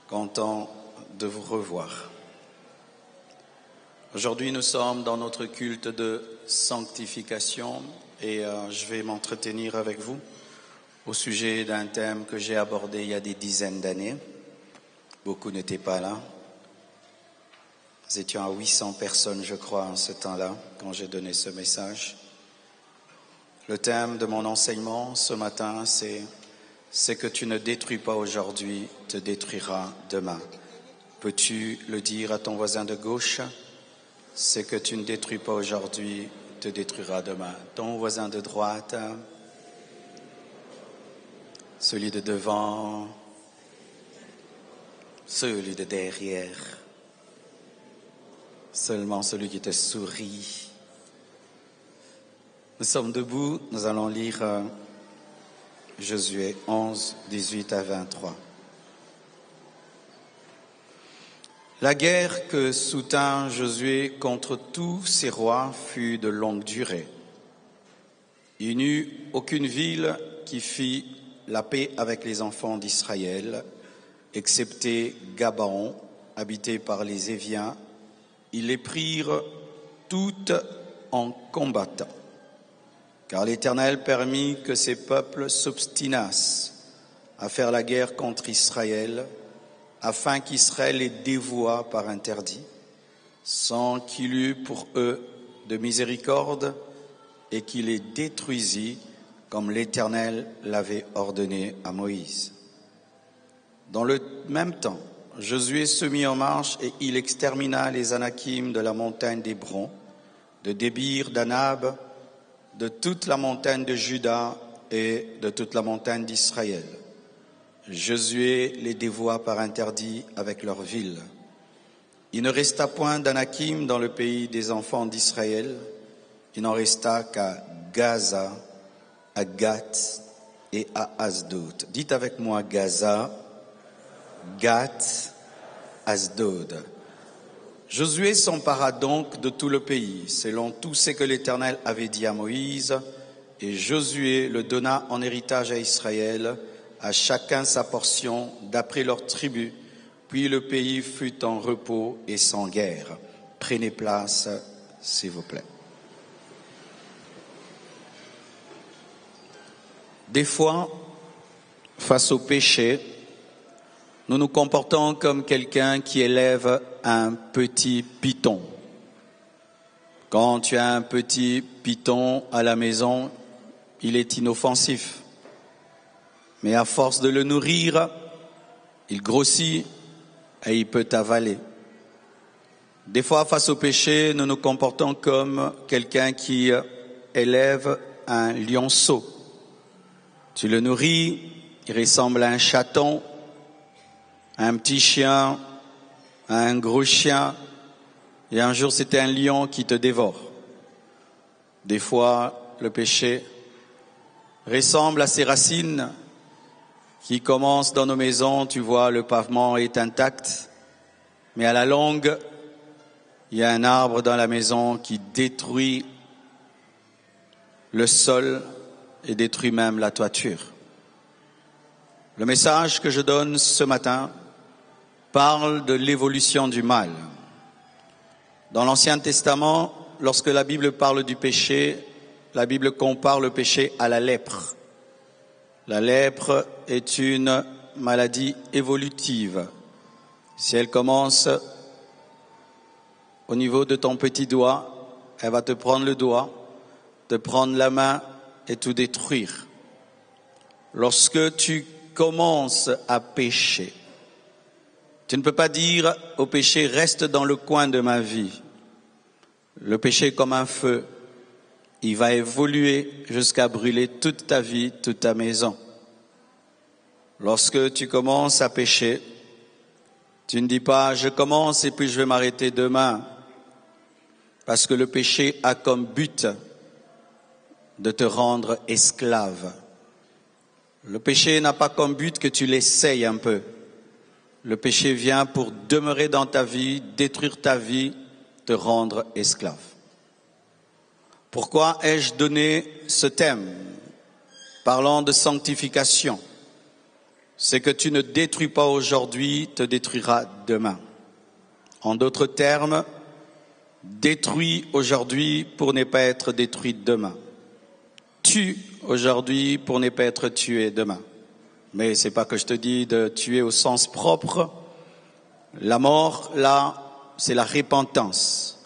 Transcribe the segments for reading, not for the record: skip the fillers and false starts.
Content de vous revoir. Aujourd'hui, nous sommes dans notre culte de sanctification et je vais m'entretenir avec vous au sujet d'un thème que j'ai abordé il y a des dizaines d'années. Beaucoup n'étaient pas là. Nous étions à 800 personnes, je crois, en ce temps-là, quand j'ai donné ce message. Le thème de mon enseignement ce matin, c'est « Ce que tu ne détruis pas aujourd'hui te détruira demain ». Peux-tu le dire à ton voisin de gauche? Ce que tu ne détruis pas aujourd'hui te détruira demain. Ton voisin de droite, celui de devant, celui de derrière, seulement celui qui te sourit. Nous sommes debout, nous allons lire Josué 11, 18 à 23. La guerre que soutint Josué contre tous ces rois fut de longue durée. Il n'y eut aucune ville qui fit la paix avec les enfants d'Israël, excepté Gabaon, habité par les Éviens. Ils les prirent toutes en combattant. Car l'Éternel permit que ces peuples s'obstinassent à faire la guerre contre Israël, afin qu'Israël les dévoie par interdit, sans qu'il eût pour eux de miséricorde, et qu'il les détruisit comme l'Éternel l'avait ordonné à Moïse. Dans le même temps, Josué se mit en marche et il extermina les Anakim de la montagne d'Hébron, de Débir, d'Anab, de toute la montagne de Juda et de toute la montagne d'Israël. Josué les dévoua par interdit avec leurs villes. Il ne resta point d'Anakim dans le pays des enfants d'Israël. Il n'en resta qu'à Gaza, à Gath et à Asdod. Dites avec moi Gaza, Gath, Asdod. Josué s'empara donc de tout le pays, selon tout ce que l'Éternel avait dit à Moïse, et Josué le donna en héritage à Israël, à chacun sa portion, d'après leur tribu. Puis le pays fut en repos et sans guerre. Prenez place, s'il vous plaît. Des fois, face au péché, nous nous comportons comme quelqu'un qui élève un petit python. Quand tu as un petit python à la maison, il est inoffensif. Mais à force de le nourrir, il grossit et il peut t'avaler. Des fois, face au péché, nous nous comportons comme quelqu'un qui élève un lionceau. Tu le nourris, il ressemble à un chaton, à un petit chien, à un gros chien, et un jour c'était un lion qui te dévore. Des fois, le péché ressemble à ces racines qui commencent dans nos maisons. Tu vois, le pavement est intact, mais à la longue, il y a un arbre dans la maison qui détruit le sol et détruit même la toiture. Le message que je donne ce matin parle de l'évolution du mal. Dans l'Ancien Testament, lorsque la Bible parle du péché, la Bible compare le péché à la lèpre. La lèpre est une maladie évolutive. Si elle commence au niveau de ton petit doigt, elle va te prendre le doigt, te prendre la main et tout détruire. Lorsque tu commences à pécher, tu ne peux pas dire au péché, reste dans le coin de ma vie. Le péché est comme un feu. Il va évoluer jusqu'à brûler toute ta vie, toute ta maison. Lorsque tu commences à pécher, tu ne dis pas, je commence et puis je vais m'arrêter demain. Parce que le péché a comme but de te rendre esclave. Le péché n'a pas comme but que tu l'essayes un peu. Le péché vient pour demeurer dans ta vie, détruire ta vie, te rendre esclave. Pourquoi ai-je donné ce thème, parlant de sanctification? Ce que tu ne détruis pas aujourd'hui te détruira demain. En d'autres termes, détruis aujourd'hui pour ne pas être détruit demain. Tue aujourd'hui pour ne pas être tué demain. Mais c'est pas que je te dis de tuer au sens propre. La mort, là, c'est la repentance.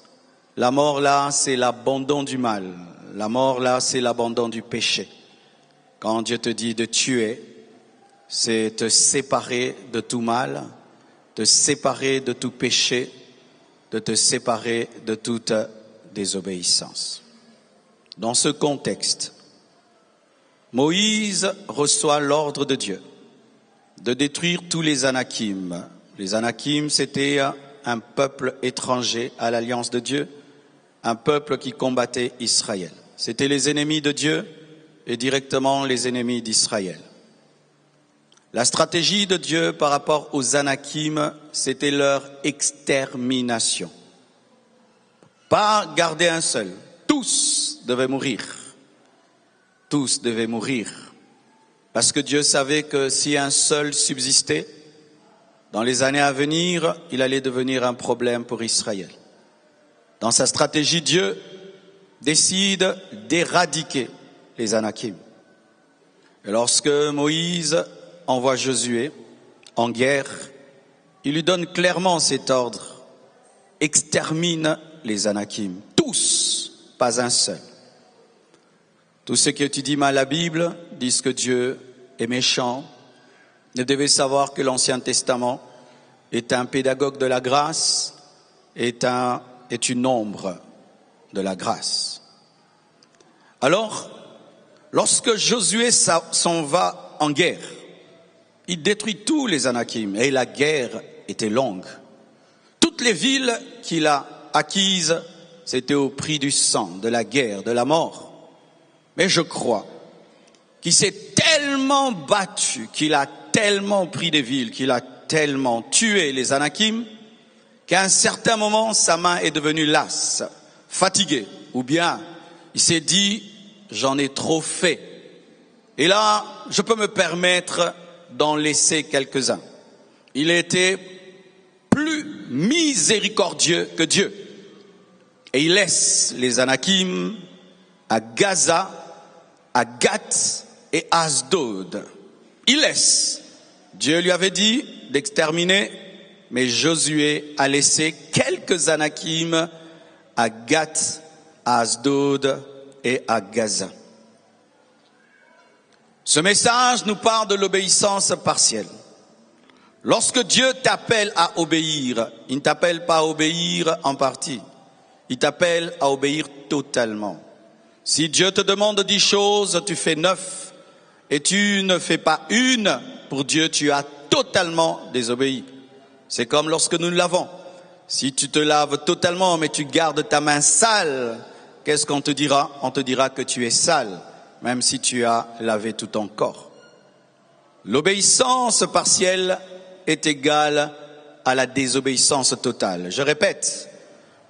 La mort, là, c'est l'abandon du mal. La mort, là, c'est l'abandon du péché. Quand Dieu te dit de tuer, c'est te séparer de tout mal, te séparer de tout péché, de te séparer de toute désobéissance. Dans ce contexte, Moïse reçoit l'ordre de Dieu de détruire tous les Anakim. Les Anakim, c'était un peuple étranger à l'alliance de Dieu, un peuple qui combattait Israël. C'était les ennemis de Dieu et directement les ennemis d'Israël. La stratégie de Dieu par rapport aux Anakim, c'était leur extermination. Pas garder un seul. Tous devaient mourir. Tous devaient mourir. Parce que Dieu savait que si un seul subsistait, dans les années à venir, il allait devenir un problème pour Israël. Dans sa stratégie, Dieu décide d'éradiquer les Anakim. Et lorsque Moïse envoie Josué en guerre, il lui donne clairement cet ordre. Extermine les Anakim. Tous, pas un seul. Tous ceux qui étudient mal la Bible disent que Dieu est méchant. Vous devez savoir que l'Ancien Testament est un pédagogue de la grâce, est une ombre de la grâce. Alors, lorsque Josué s'en va en guerre, il détruit tous les Anakim et la guerre était longue. Toutes les villes qu'il a acquises, c'était au prix du sang, de la guerre, de la mort. Mais je crois qu'il s'est tellement battu, qu'il a tellement pris des villes, qu'il a tellement tué les Anakim, qu'à un certain moment, sa main est devenue lasse, fatiguée, ou bien il s'est dit, j'en ai trop fait. Et là, je peux me permettre d'en laisser quelques-uns. Il était plus miséricordieux que Dieu. Et il laisse les Anakim à Gaza, à Gath et à Asdod. Il laisse. Dieu lui avait dit d'exterminer, mais Josué a laissé quelques Anakim à Gath, à Asdod et à Gaza. Ce message nous parle de l'obéissance partielle. Lorsque Dieu t'appelle à obéir, il ne t'appelle pas à obéir en partie. Il t'appelle à obéir totalement. Si Dieu te demande 10 choses, tu fais 9 et tu ne fais pas une, pour Dieu, tu as totalement désobéi. C'est comme lorsque nous nous lavons. Si tu te laves totalement mais tu gardes ta main sale, qu'est-ce qu'on te dira? On te dira que tu es sale, même si tu as lavé tout ton corps. L'obéissance partielle est égale à la désobéissance totale. Je répète,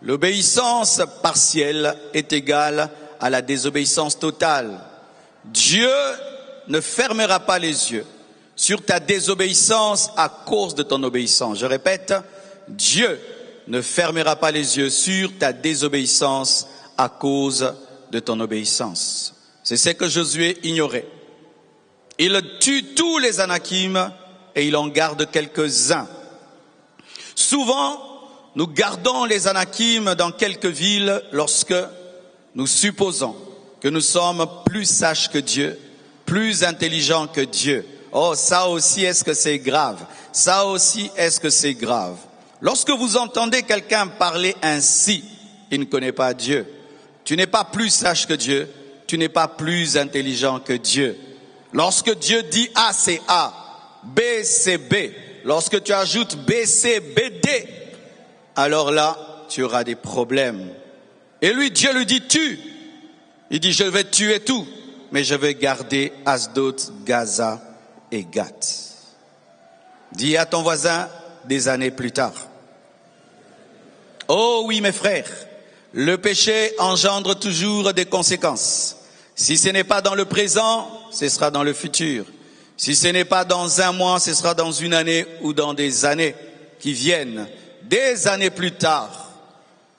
l'obéissance partielle est égale à la désobéissance totale. Dieu ne fermera pas les yeux sur ta désobéissance à cause de ton obéissance. Je répète, Dieu ne fermera pas les yeux sur ta désobéissance à cause de ton obéissance. C'est ce que Josué ignorait. Il tue tous les Anakim et il en garde quelques-uns. Souvent, nous gardons les Anakim dans quelques villes lorsque nous supposons que nous sommes plus sages que Dieu, plus intelligents que Dieu. Oh, ça aussi, est-ce que c'est grave? Ça aussi, est-ce que c'est grave? Lorsque vous entendez quelqu'un parler ainsi, il ne connaît pas Dieu. Tu n'es pas plus sage que Dieu, tu n'es pas plus intelligent que Dieu. Lorsque Dieu dit A, c'est A, B, c'est B. Lorsque tu ajoutes B, C, B, D, alors là, tu auras des problèmes. Et lui, Dieu lui dit tue. Il dit je vais tuer tout, mais je vais garder Asdod, Gaza et Gath. Dis à ton voisin des années plus tard. Oh oui, mes frères, le péché engendre toujours des conséquences. Si ce n'est pas dans le présent, ce sera dans le futur. Si ce n'est pas dans un mois, ce sera dans une année ou dans des années qui viennent. Des années plus tard,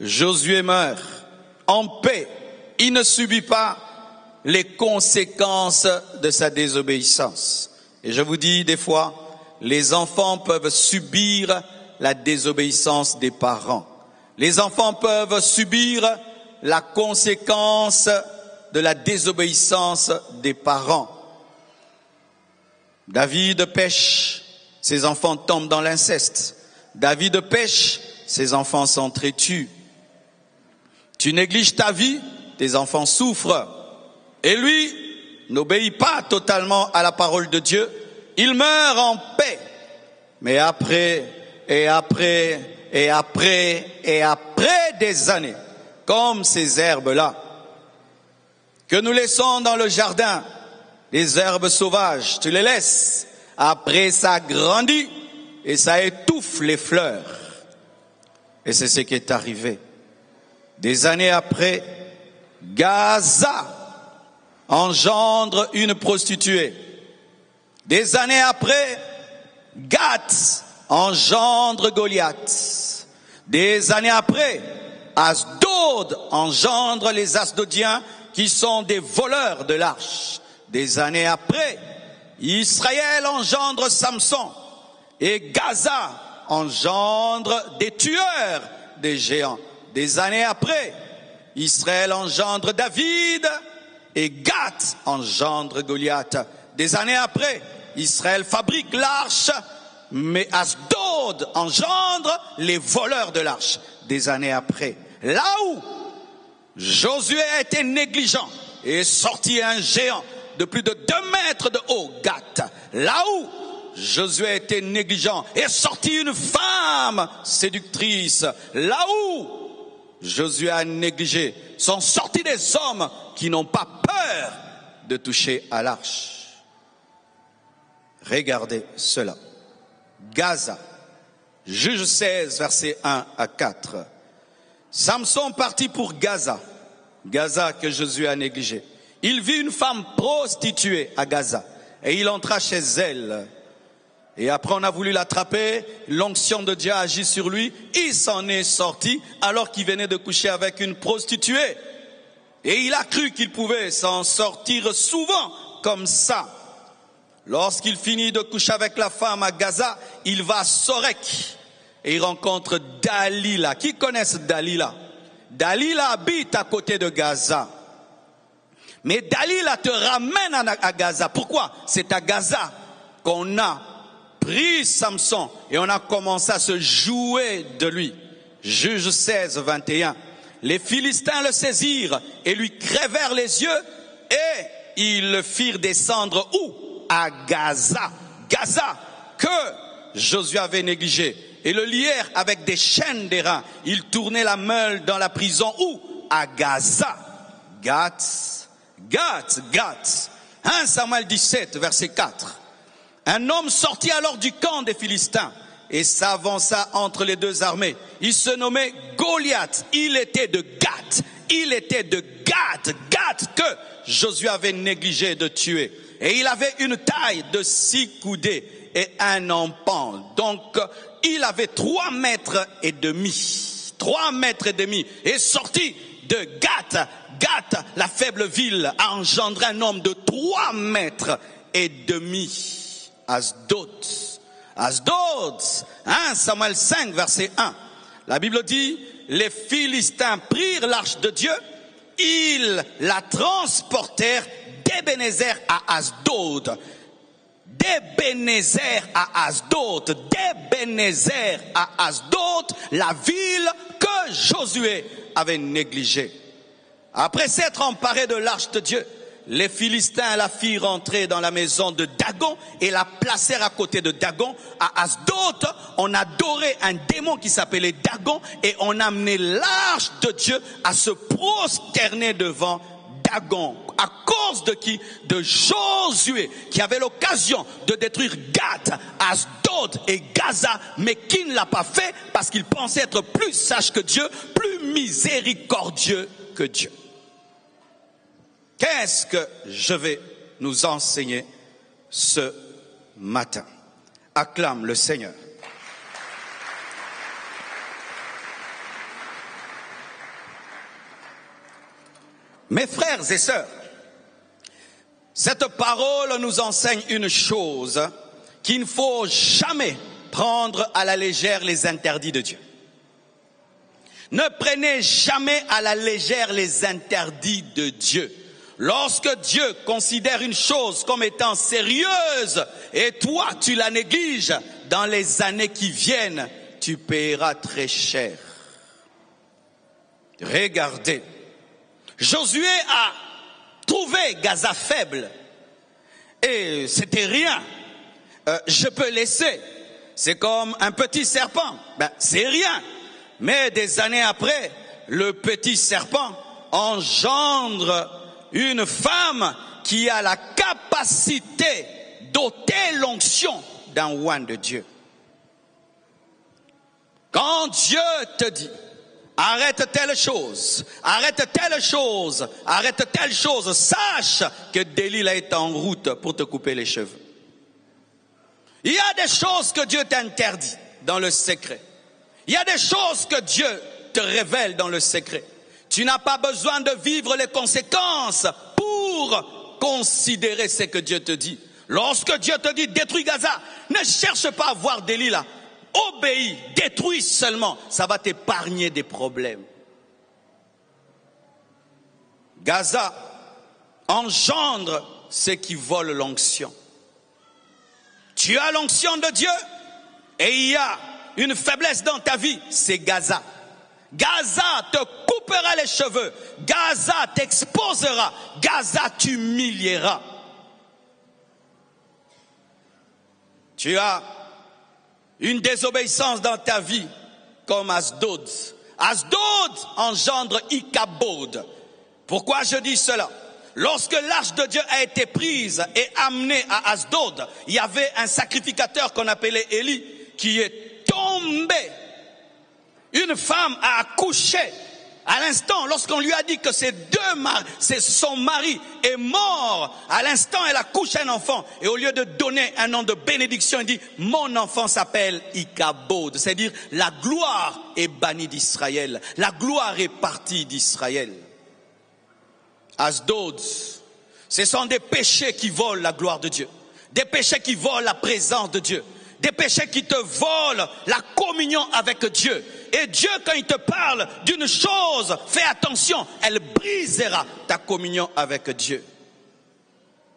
Josué meurt en paix. Il ne subit pas les conséquences de sa désobéissance. Et je vous dis, des fois, les enfants peuvent subir la désobéissance des parents. Les enfants peuvent subir la conséquence de la désobéissance des parents. David pêche, ses enfants tombent dans l'inceste. David pêche, ses enfants s'entretuent. Tu négliges ta vie, tes enfants souffrent. Et lui n'obéit pas totalement à la parole de Dieu. Il meurt en paix. Mais après des années, comme ces herbes-là, que nous laissons dans le jardin, les herbes sauvages, tu les laisses. Après, ça grandit et ça étouffe les fleurs. Et c'est ce qui est arrivé. Des années après, Gaza engendre une prostituée. Des années après, Gath engendre Goliath. Des années après, Asdod engendre les Asdodiens qui sont des voleurs de l'arche. Des années après, Israël engendre Samson et Gaza engendre des tueurs des géants. Des années après, Israël engendre David et Gath engendre Goliath. Des années après, Israël fabrique l'arche, mais Asdod engendre les voleurs de l'arche. Des années après, là où Josué a été négligent et est sorti un géant de plus de 2 mètres de haut, Gath. Là où Josué a été négligent et est sorti une femme séductrice. Là où Josué a négligé, sont sortis des hommes qui n'ont pas peur de toucher à l'arche. Regardez cela. Gaza, Juge 16, versets 1 à 4. Samson partit pour Gaza, Gaza que Josué a négligé. Il vit une femme prostituée à Gaza et il entra chez elle. Et après on a voulu l'attraper, l'onction de Dieu a agi sur lui, il s'en est sorti alors qu'il venait de coucher avec une prostituée. Et il a cru qu'il pouvait s'en sortir souvent comme ça. Lorsqu'il finit de coucher avec la femme à Gaza, il va à Sorek et il rencontre Dalila. Qui connaissent Dalila? Dalila habite à côté de Gaza. Mais Dalila te ramène à Gaza. Pourquoi? C'est à Gaza qu'on a pris Samson et on a commencé à se jouer de lui. Juge 16, 21. Les Philistins le saisirent et lui crèvèrent les yeux et ils le firent descendre où? À Gaza. Gaza que Josué avait négligé. Et le lièrent avec des chaînes d'airain. Il tournait la meule dans la prison où? À Gaza. Gath. 1 Samuel 17, verset 4. Un homme sortit alors du camp des Philistins et s'avança entre les deux armées. Il se nommait Goliath. Il était de Gath. Gath que Josué avait négligé de tuer. Et il avait une taille de 6 coudées et un empan. Donc, il avait 3 mètres et demi. 3 mètres et demi. Et sorti de Gath, la faible ville, a engendré un homme de 3 mètres et demi. Asdod. 1 Samuel 5, verset 1. La Bible dit, les Philistins prirent l'arche de Dieu, ils la transportèrent d'Ebenezer à Asdod. D'Ebenezer à Asdod, la ville que Josué avait négligée. Après s'être emparé de l'arche de Dieu, les Philistins la firent rentrer dans la maison de Dagon et la placèrent à côté de Dagon. À Asdod, on adorait un démon qui s'appelait Dagon et on amenait l'arche de Dieu à se prosterner devant Dagon. À cause de qui? De Josué, qui avait l'occasion de détruire Gath, Asdod et Gaza, mais qui ne l'a pas fait parce qu'il pensait être plus sage que Dieu, plus miséricordieux que Dieu. Qu'est-ce que je vais nous enseigner ce matin. Acclame le Seigneur. Mes frères et sœurs, cette parole nous enseigne une chose, qu'il ne faut jamais prendre à la légère les interdits de Dieu. Ne prenez jamais à la légère les interdits de Dieu. Lorsque Dieu considère une chose comme étant sérieuse et toi tu la négliges, dans les années qui viennent, tu paieras très cher. Regardez, Josué a trouvé Gaza faible et c'était rien. Je peux laisser. C'est comme un petit serpent. C'est rien. Mais des années après, le petit serpent engendre une femme qui a la capacité d'ôter l'onction d'un oint de Dieu. Quand Dieu te dit, arrête telle chose, arrête telle chose, arrête telle chose, sache que Delilah est en route pour te couper les cheveux. Il y a des choses que Dieu t'interdit dans le secret. Il y a des choses que Dieu te révèle dans le secret. Tu n'as pas besoin de vivre les conséquences pour considérer ce que Dieu te dit. Lorsque Dieu te dit détruis Gaza, ne cherche pas à voir Delilah. Obéis, détruis seulement, ça va t'épargner des problèmes. Gaza engendre ceux qui volent l'onction. Tu as l'onction de Dieu et il y a une faiblesse dans ta vie, c'est Gaza. Gaza te coupera les cheveux, Gaza t'exposera, Gaza t'humiliera. Tu as une désobéissance dans ta vie comme Asdod. Asdod engendre Ichabod. Pourquoi je dis cela? Lorsque l'arche de Dieu a été prise et amenée à Asdod, il y avait un sacrificateur qu'on appelait Élie qui est tombé. Une femme a accouché à l'instant, lorsqu'on lui a dit que son mari est mort, à l'instant elle accouche un enfant. Et au lieu de donner un nom de bénédiction, elle dit, mon enfant s'appelle Ichabod. C'est-à-dire, la gloire est bannie d'Israël. La gloire est partie d'Israël. Asdod, ce sont des péchés qui volent la gloire de Dieu. Des péchés qui volent la présence de Dieu. Des péchés qui te volent la communion avec Dieu. Et Dieu, quand il te parle d'une chose, fais attention, elle brisera ta communion avec Dieu.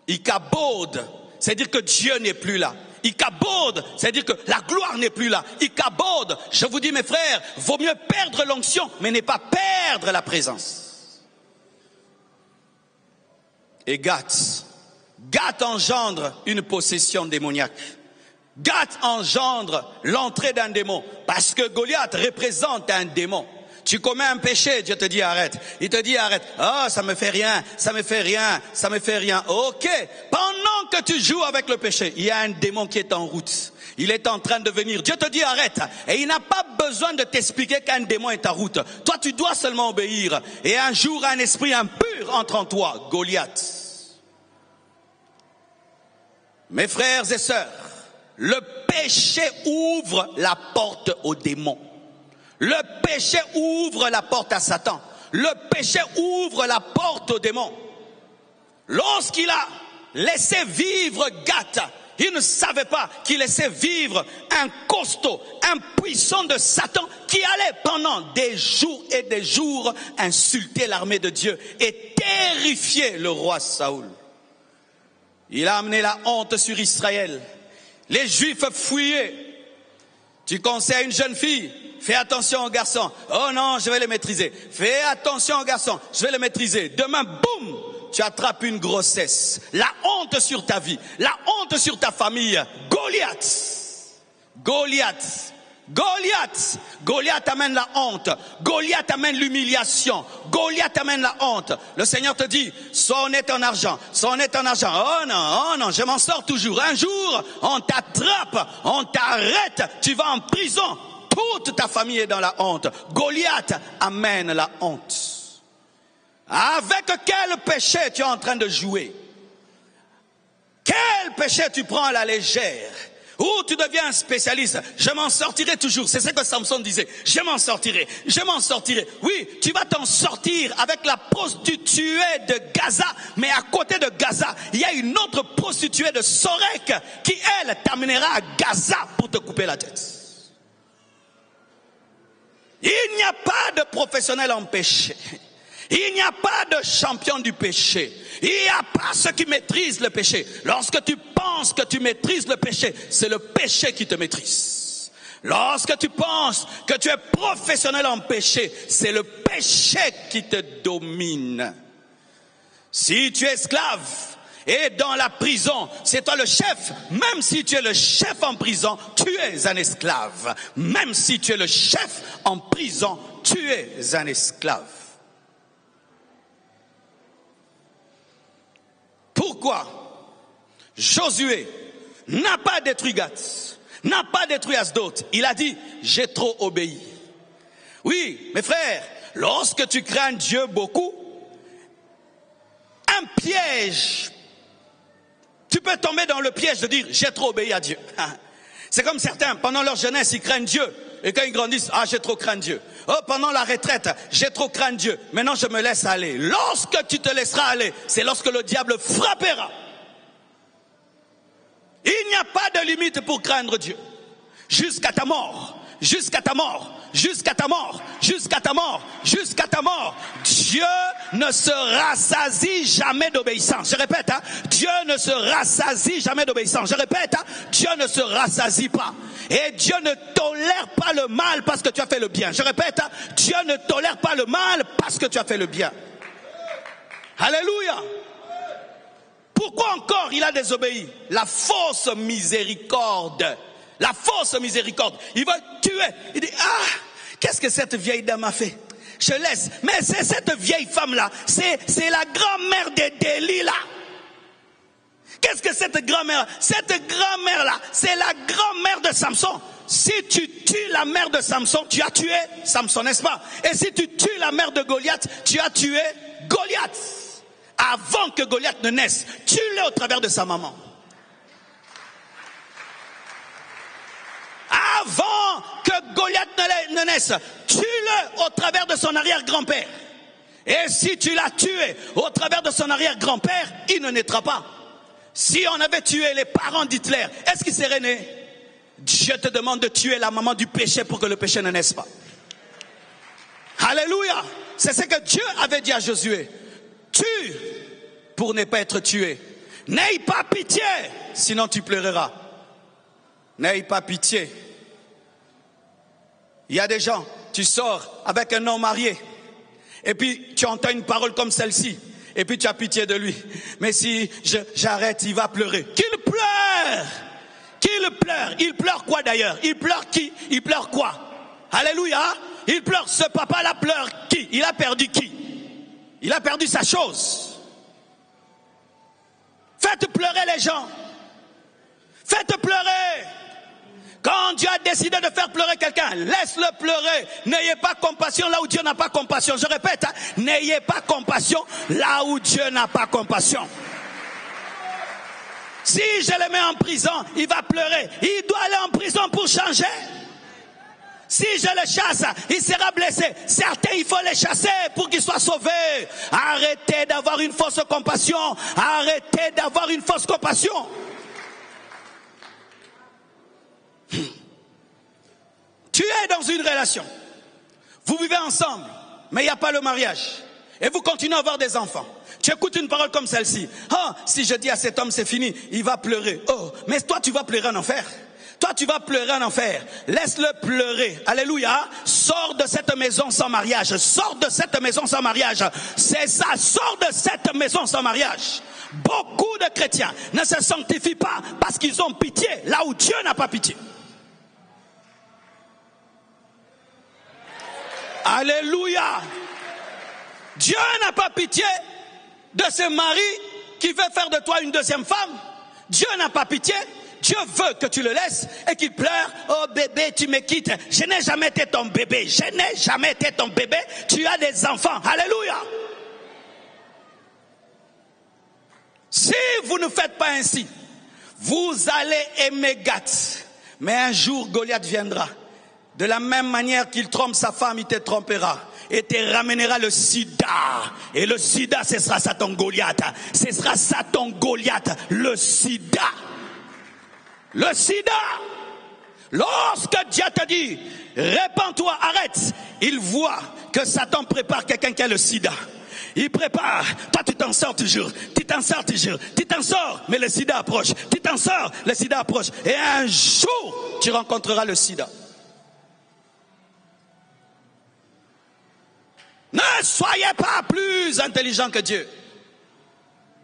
Ichabod, c'est-à-dire que Dieu n'est plus là. Ichabod, c'est-à-dire que la gloire n'est plus là. Ichabod, je vous dis mes frères, vaut mieux perdre l'onction, mais ne pas perdre la présence. Et Gath engendre une possession démoniaque. Gath engendre l'entrée d'un démon. Parce que Goliath représente un démon. Tu commets un péché, Dieu te dit arrête. Il te dit arrête. Oh, ça me fait rien, ça me fait rien, ça me fait rien. Ok. Pendant que tu joues avec le péché, il y a un démon qui est en route. Il est en train de venir. Dieu te dit arrête. Et il n'a pas besoin de t'expliquer qu'un démon est en route. Toi, tu dois seulement obéir. Et un jour, un esprit impur entre en toi. Goliath. Mes frères et sœurs, le péché ouvre la porte aux démons. Le péché ouvre la porte à Satan. Le péché ouvre la porte aux démons. Lorsqu'il a laissé vivre Gath, il ne savait pas qu'il laissait vivre un costaud, un puissant de Satan qui allait pendant des jours et des jours insulter l'armée de Dieu et terrifier le roi Saoul. Il a amené la honte sur Israël. Les Juifs fuyaient. Tu conseilles à une jeune fille, fais attention aux garçons. Oh non, je vais les maîtriser. Fais attention aux garçons, je vais les maîtriser. Demain, boum, tu attrapes une grossesse. La honte sur ta vie, la honte sur ta famille. Goliath. Goliath. Goliath. Goliath amène la honte. Goliath amène l'humiliation. Goliath amène la honte. Le Seigneur te dit, sois honnête en argent. Sois honnête en argent. Oh non, je m'en sors toujours. Un jour, on t'attrape, on t'arrête, tu vas en prison. Toute ta famille est dans la honte. Goliath amène la honte. Avec quel péché tu es en train de jouer? Quel péché tu prends à la légère? Ou tu deviens un spécialiste. Je m'en sortirai toujours. C'est ce que Samson disait. Je m'en sortirai. Je m'en sortirai. Oui, tu vas t'en sortir avec la prostituée de Gaza. Mais à côté de Gaza, il y a une autre prostituée de Sorek qui, elle, t'amènera à Gaza pour te couper la tête. Il n'y a pas de professionnel en péché. Il n'y a pas de champion du péché. Il n'y a pas ceux qui maîtrisent le péché. Lorsque tu penses que tu maîtrises le péché, c'est le péché qui te maîtrise. Lorsque tu penses que tu es professionnel en péché, c'est le péché qui te domine. Si tu es esclave et dans la prison, c'est toi le chef. Même si tu es le chef en prison, tu es un esclave. Même si tu es le chef en prison, tu es un esclave. Pourquoi Josué n'a pas détruit Gath, n'a pas détruit Asdod? Il a dit, j'ai trop obéi. Oui, mes frères, lorsque tu crains Dieu beaucoup, un piège, tu peux tomber dans le piège de dire, j'ai trop obéi à Dieu. C'est comme certains, pendant leur jeunesse, ils craignent Dieu. Et quand ils grandissent, j'ai trop craint Dieu. Oh, pendant la retraite, j'ai trop craint Dieu. Maintenant, je me laisse aller. Lorsque tu te laisseras aller, c'est lorsque le diable frappera. Il n'y a pas de limite pour craindre Dieu. Jusqu'à ta mort. Jusqu'à ta mort. Jusqu'à ta mort. Jusqu'à ta mort. Jusqu'à ta mort. Dieu ne se rassasie jamais d'obéissance. Je répète, Dieu ne se rassasie jamais d'obéissance. Je répète, Dieu ne se rassasie pas. Et Dieu ne tolère pas le mal parce que tu as fait le bien. Je répète, Dieu ne tolère pas le mal parce que tu as fait le bien. Alléluia. Pourquoi encore il a désobéi? La fausse miséricorde. La fausse miséricorde. Il va tuer. Il dit, qu'est-ce que cette vieille dame a fait? Je laisse. Mais c'est cette vieille femme-là. C'est la grand-mère de Delilah. Qu'est-ce que cette grand-mère? Cette grand-mère-là, c'est la grand-mère de Samson. Si tu tues la mère de Samson, tu as tué Samson, n'est-ce pas? Et si tu tues la mère de Goliath, tu as tué Goliath. Avant que Goliath ne naisse, tue-le au travers de sa maman. Avant que Goliath ne naisse, tue-le au travers de son arrière-grand-père. Et si tu l'as tué au travers de son arrière-grand-père, il ne naîtra pas. Si on avait tué les parents d'Hitler, est-ce qu'il serait né? Dieu te demande de tuer la maman du péché pour que le péché ne naisse pas. Alléluia. C'est ce que Dieu avait dit à Josué. Tue pour ne pas être tué. N'aie pas pitié, sinon tu pleureras. N'aie pas pitié. Il y a des gens, tu sors avec un homme marié, et puis tu entends une parole comme celle-ci, et puis tu as pitié de lui. Mais si j'arrête, il va pleurer. Qu'il pleure! Qu'il pleure! Il pleure quoi d'ailleurs? Il pleure qui? Il pleure quoi? Alléluia! Il pleure, ce papa-là pleure qui? Il a perdu qui? Il a perdu sa chose. Faites pleurer les gens. Faites pleurer. Quand Dieu a décidé de faire pleurer quelqu'un, laisse-le pleurer. N'ayez pas compassion là où Dieu n'a pas compassion. Je répète, n'ayez pas compassion là où Dieu n'a pas compassion. Si je le mets en prison, il va pleurer. Il doit aller en prison pour changer. Si je le chasse, il sera blessé. Certains, il faut les chasser pour qu'ils soient sauvés. Arrêtez d'avoir une fausse compassion. Arrêtez d'avoir une fausse compassion. Tu es dans une relation. Vous vivez ensemble, mais il n'y a pas le mariage. Et vous continuez à avoir des enfants. Tu écoutes une parole comme celle-ci. Si je dis à cet homme c'est fini, il va pleurer. Mais toi tu vas pleurer en enfer. Toi, tu vas pleurer en enfer. Laisse-le pleurer. Alléluia. Sors de cette maison sans mariage. Sors de cette maison sans mariage. C'est ça. Sors de cette maison sans mariage. Beaucoup de chrétiens ne se sanctifient pas parce qu'ils ont pitié là où Dieu n'a pas pitié. Alléluia. Dieu n'a pas pitié de ce mari qui veut faire de toi une deuxième femme. Dieu n'a pas pitié. Dieu veut que tu le laisses et qu'il pleure. Oh bébé, tu me quittes. Je n'ai jamais été ton bébé. Je n'ai jamais été ton bébé. Tu as des enfants. Alléluia. Si vous ne faites pas ainsi, vous allez aimer Gath. Mais un jour, Goliath viendra. De la même manière qu'il trompe sa femme, il te trompera. Et te ramènera le sida. Et le sida, ce sera ça ton Goliath. Ce sera ça ton Goliath, le sida. Le sida. Lorsque Dieu te dit, répands-toi, arrête, il voit que Satan prépare quelqu'un qui a le sida. Il prépare, toi tu t'en sors toujours, tu t'en sors, mais le sida approche, tu t'en sors, le sida approche. Et un jour, tu rencontreras le sida. Ne soyez pas plus intelligent que Dieu.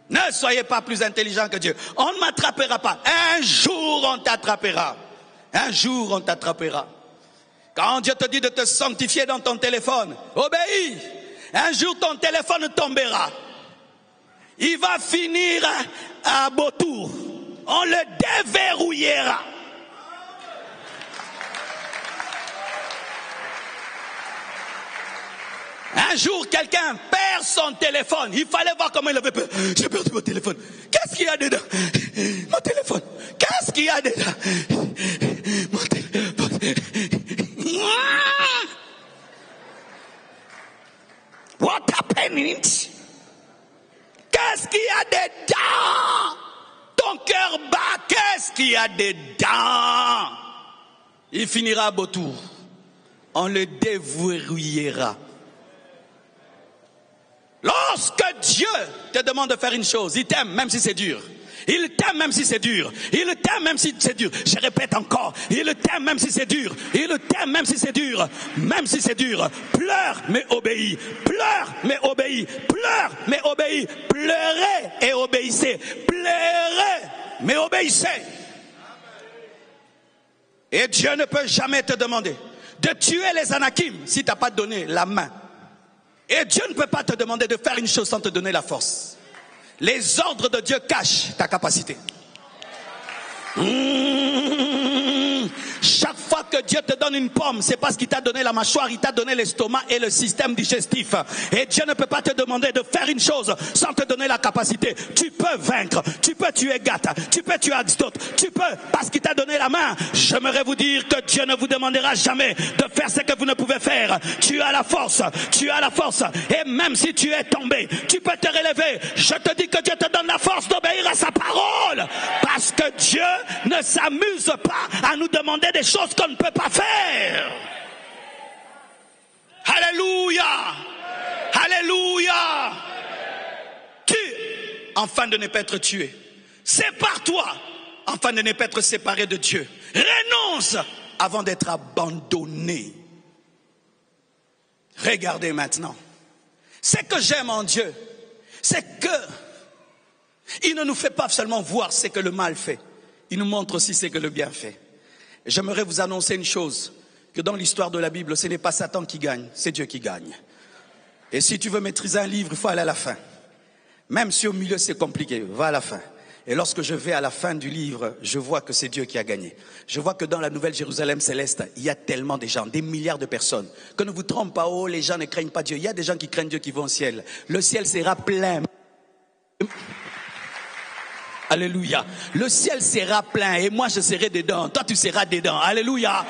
Ne soyez pas plus intelligent que Dieu. On ne m'attrapera pas. Un jour, on t'attrapera. Un jour, on t'attrapera. Quand Dieu te dit de te sanctifier dans ton téléphone, obéis. Un jour, ton téléphone tombera. Il va finir à Beautour. On le déverrouillera. Un jour, quelqu'un perd son téléphone. Il fallait voir comment il avait peur. J'ai perdu mon téléphone. Qu'est-ce qu'il y a dedans? Mon téléphone. Qu'est-ce qu'il y a dedans? Mon téléphone. What happened? Qu'est-ce qu'il y a dedans? Ton cœur bat. Qu'est-ce qu'il y a dedans? Il finira à Beautour. On le déverrouillera. Lorsque Dieu te demande de faire une chose, il t'aime même si c'est dur. Il t'aime même si c'est dur. Il t'aime même si c'est dur. Je répète encore. Il t'aime même si c'est dur. Il t'aime même si c'est dur. Même si c'est dur. Pleure mais obéis. Pleure mais obéis. Pleure mais obéis. Pleurez et obéissez. Pleurez mais obéissez. Et Dieu ne peut jamais te demander de tuer les Anakim si tu n'as pas donné la main. Et Dieu ne peut pas te demander de faire une chose sans te donner la force. Les ordres de Dieu cachent ta capacité. Chaque fois que Dieu te donne une pomme, c'est parce qu'il t'a donné la mâchoire, il t'a donné l'estomac et le système digestif. Et Dieu ne peut pas te demander de faire une chose sans te donner la capacité. Tu peux vaincre, tu peux tuer Gath, tu peux tuer Asdod, tu peux parce qu'il t'a donné la main. J'aimerais vous dire que Dieu ne vous demandera jamais de faire ce que vous ne pouvez faire. Tu as la force, tu as la force. Et même si tu es tombé, tu peux te relever. Je te dis que Dieu te donne la force d'obéir à sa parole. Parce que Dieu ne s'amuse pas à nous demander des choses qu'on ne peut pas faire. Alléluia. Alléluia. Tue afin de ne pas être tué. Sépare-toi afin de ne pas être séparé de Dieu. Renonce avant d'être abandonné. Regardez maintenant. Ce que j'aime en Dieu, c'est que il ne nous fait pas seulement voir ce que le mal fait. Il nous montre aussi ce que le bien fait. Et j'aimerais vous annoncer une chose, que dans l'histoire de la Bible, ce n'est pas Satan qui gagne, c'est Dieu qui gagne. Et si tu veux maîtriser un livre, il faut aller à la fin. Même si au milieu c'est compliqué, va à la fin. Et lorsque je vais à la fin du livre, je vois que c'est Dieu qui a gagné. Je vois que dans la nouvelle Jérusalem céleste, il y a tellement de gens, des milliards de personnes. Que ne vous trompe pas, oh, les gens ne craignent pas Dieu. Il y a des gens qui craignent Dieu qui vont au ciel. Le ciel sera plein. Alléluia. Le ciel sera plein et moi je serai dedans. Toi tu seras dedans. Alléluia.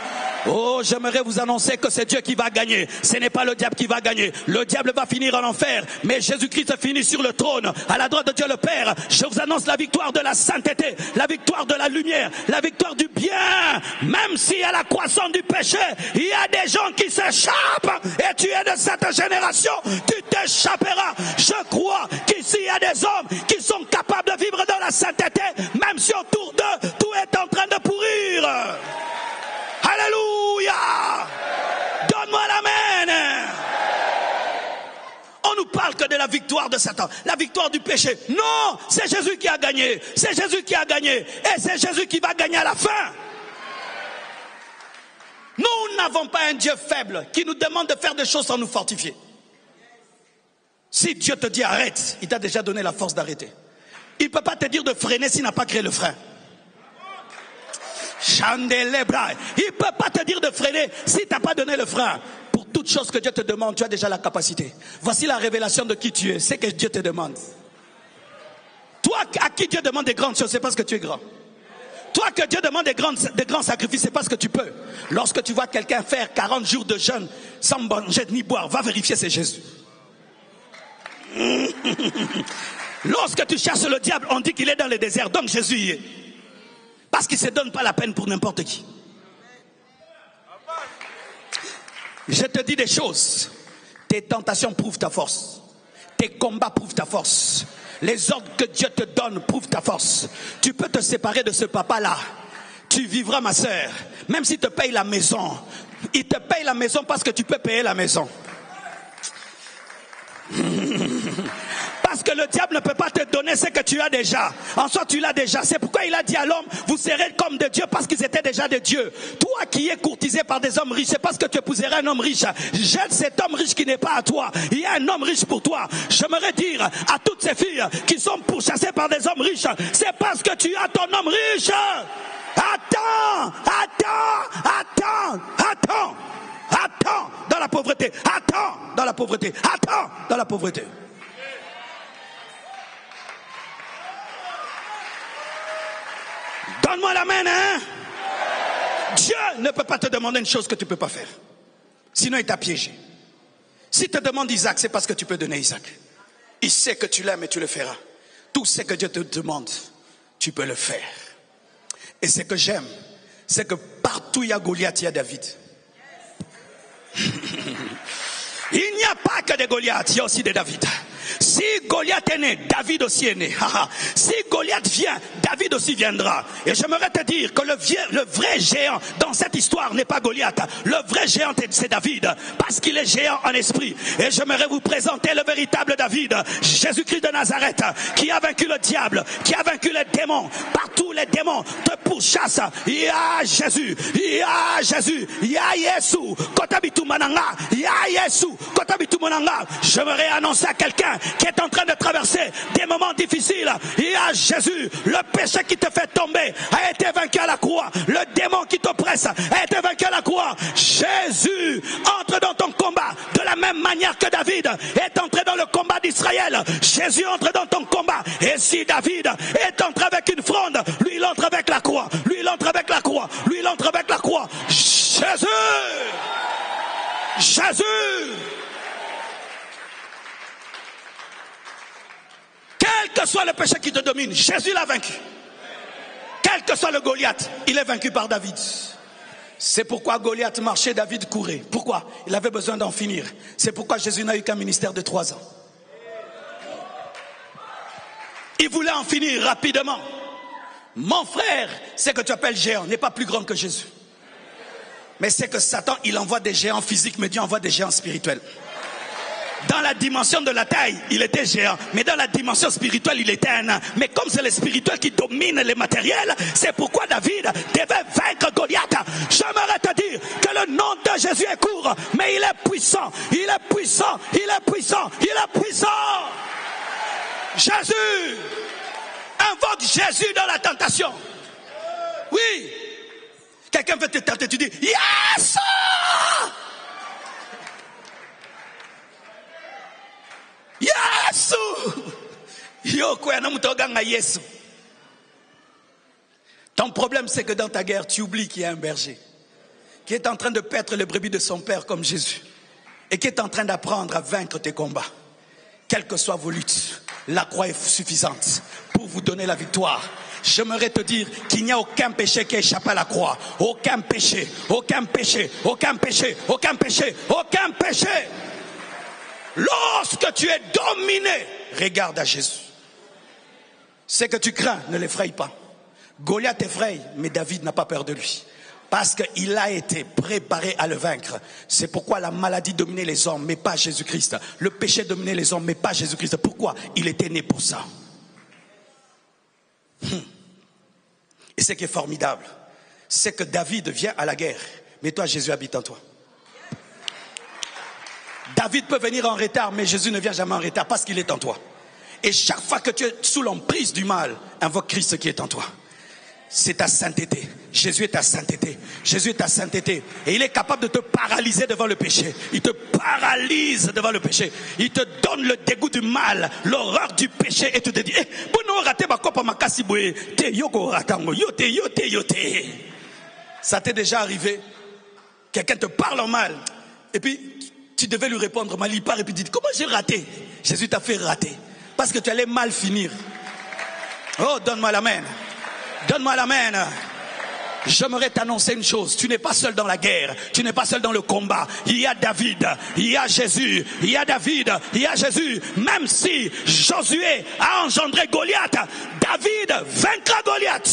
Oh, j'aimerais vous annoncer que c'est Dieu qui va gagner. Ce n'est pas le diable qui va gagner. Le diable va finir en enfer. Mais Jésus-Christ finit sur le trône, à la droite de Dieu le Père. Je vous annonce la victoire de la sainteté, la victoire de la lumière, la victoire du bien. Même si à la croissance du péché, il y a des gens qui s'échappent. Et tu es de cette génération, tu t'échapperas. Je crois qu'ici il y a des hommes qui sont capables de vivre dans la sainteté, même si autour d'eux, tout est en train de pourrir. Alléluia. Donne-moi l'amen. On nous parle que de la victoire de Satan, la victoire du péché. Non, c'est Jésus qui a gagné. C'est Jésus qui a gagné. Et c'est Jésus qui va gagner à la fin. Nous n'avons pas un Dieu faible qui nous demande de faire des choses sans nous fortifier. Si Dieu te dit arrête, il t'a déjà donné la force d'arrêter. Il ne peut pas te dire de freiner s'il n'a pas créé le frein. Il ne peut pas te dire de freiner si tu n'as pas donné le frein. Pour toute chose que Dieu te demande, tu as déjà la capacité. Voici la révélation de qui tu es. C'est que Dieu te demande. Toi Toi à qui Dieu demande des grandes choses, c'est parce que tu es grand. Toi que Dieu demande des grands sacrifices, c'est parce que tu peux. Lorsque tu vois quelqu'un faire 40 jours de jeûne sans manger ni boire, va vérifier, c'est Jésus. Lorsque tu cherches le diable, on dit qu'il est dans le désert, donc Jésus y est. Parce qu'il ne se donne pas la peine pour n'importe qui. Je te dis des choses. Tes tentations prouvent ta force. Tes combats prouvent ta force. Les ordres que Dieu te donne prouvent ta force. Tu peux te séparer de ce papa-là. Tu vivras, ma sœur. Même s'il te paye la maison. Il te paye la maison parce que tu peux payer la maison. Parce que le diable ne peut pas te donner ce que tu as déjà. En soi, tu l'as déjà. C'est pourquoi il a dit à l'homme, vous serez comme de Dieu parce qu'ils étaient déjà de Dieu. Toi qui es courtisé par des hommes riches, c'est parce que tu épouseras un homme riche. Jette cet homme riche qui n'est pas à toi. Il y a un homme riche pour toi. J'aimerais dire à toutes ces filles qui sont pourchassées par des hommes riches, c'est parce que tu as ton homme riche. Attends dans la pauvreté. Attends dans la pauvreté. Attends dans la pauvreté. Donne-moi la main, hein? Dieu ne peut pas te demander une chose que tu ne peux pas faire. Sinon, il t'a piégé. S'il te demande Isaac, c'est parce que tu peux donner Isaac. Il sait que tu l'aimes et tu le feras. Tout ce que Dieu te demande, tu peux le faire. Et ce que j'aime, c'est que partout où il y a Goliath, il y a David. Il n'y a pas que des Goliaths, il y a aussi des David. Si Goliath est né, David aussi est né. Si Goliath vient, David aussi viendra. Et j'aimerais te dire que le vrai géant dans cette histoire n'est pas Goliath. Le vrai géant, c'est David. Parce qu'il est géant en esprit. Et j'aimerais vous présenter le véritable David. Jésus-Christ de Nazareth, qui a vaincu le diable, qui a vaincu les démons. Partout les démons te pourchassent. Il y a Jésus. Il y a Jésus. Il y a Yesu. Kotabitu mananga. Il y a Yesu. Kotabitu mananga. J'aimerais annoncer à quelqu'un qui est en train de traverser des moments difficiles. Il y a Jésus. Le péché qui te fait tomber a été vaincu à la croix. Le démon qui t'oppresse a été vaincu à la croix. Jésus entre dans ton combat de la même manière que David est entré dans le combat d'Israël. Jésus entre dans ton combat. Et si David est entré avec une fronde, lui il entre avec la croix. Lui il entre avec la croix. Lui il entre avec la croix. Jésus. Jésus. Quel que soit le péché qui te domine, Jésus l'a vaincu. Quel que soit le Goliath, il est vaincu par David. C'est pourquoi Goliath marchait, David courait. Pourquoi? Il avait besoin d'en finir. C'est pourquoi Jésus n'a eu qu'un ministère de 3 ans. Il voulait en finir rapidement. Mon frère, ce que tu appelles géant n'est pas plus grand que Jésus. Mais c'est que Satan, il envoie des géants physiques, mais Dieu envoie des géants spirituels. Dans la dimension de la taille, il était géant. Mais dans la dimension spirituelle, il était un nain. Mais comme c'est le spirituel qui domine les matériels, c'est pourquoi David devait vaincre Goliath. J'aimerais te dire que le nom de Jésus est court, mais il est puissant. Il est puissant. Il est puissant. Il est puissant. Jésus. Invoque Jésus dans la tentation. Oui. Quelqu'un veut te tenter, tu dis yes! Yesu! Yesu. Ton problème, c'est que dans ta guerre, tu oublies qu'il y a un berger qui est en train de paître les brebis de son père comme Jésus et qui est en train d'apprendre à vaincre tes combats. Quelles que soient vos luttes, la croix est suffisante pour vous donner la victoire. J'aimerais te dire qu'il n'y a aucun péché qui échappe à la croix. Aucun péché, aucun péché, aucun péché, aucun péché, aucun péché. Lorsque tu es dominé, regarde à Jésus. Ce que tu crains, ne l'effraie pas. Goliath effraie, mais David n'a pas peur de lui. Parce qu'il a été préparé à le vaincre. C'est pourquoi la maladie dominait les hommes, mais pas Jésus-Christ. Le péché dominait les hommes, mais pas Jésus-Christ. Pourquoi? Il était né pour ça. Et ce qui est formidable, c'est que David vient à la guerre, mais toi, Jésus habite en toi. David peut venir en retard, mais Jésus ne vient jamais en retard parce qu'il est en toi. Et chaque fois que tu es sous l'emprise du mal, invoque Christ qui est en toi. c'est ta sainteté. Jésus est ta sainteté. Jésus est ta sainteté. Et il est capable de te paralyser devant le péché. Il te paralyse devant le péché. Il te donne le dégoût du mal, l'horreur du péché. Et tu te dis, ça t'est déjà arrivé? Quelqu'un te parle en mal. Et puis, tu devais lui répondre mal. Il part et puis dit, comment j'ai raté? Jésus t'a fait rater. Parce que tu allais mal finir. Oh, donne-moi l'amen. Donne-moi l'amen. J'aimerais t'annoncer une chose. Tu n'es pas seul dans la guerre. Tu n'es pas seul dans le combat. Il y a David. Il y a Jésus. Il y a David. Il y a Jésus. Même si Josué a engendré Goliath, David vaincra Goliath.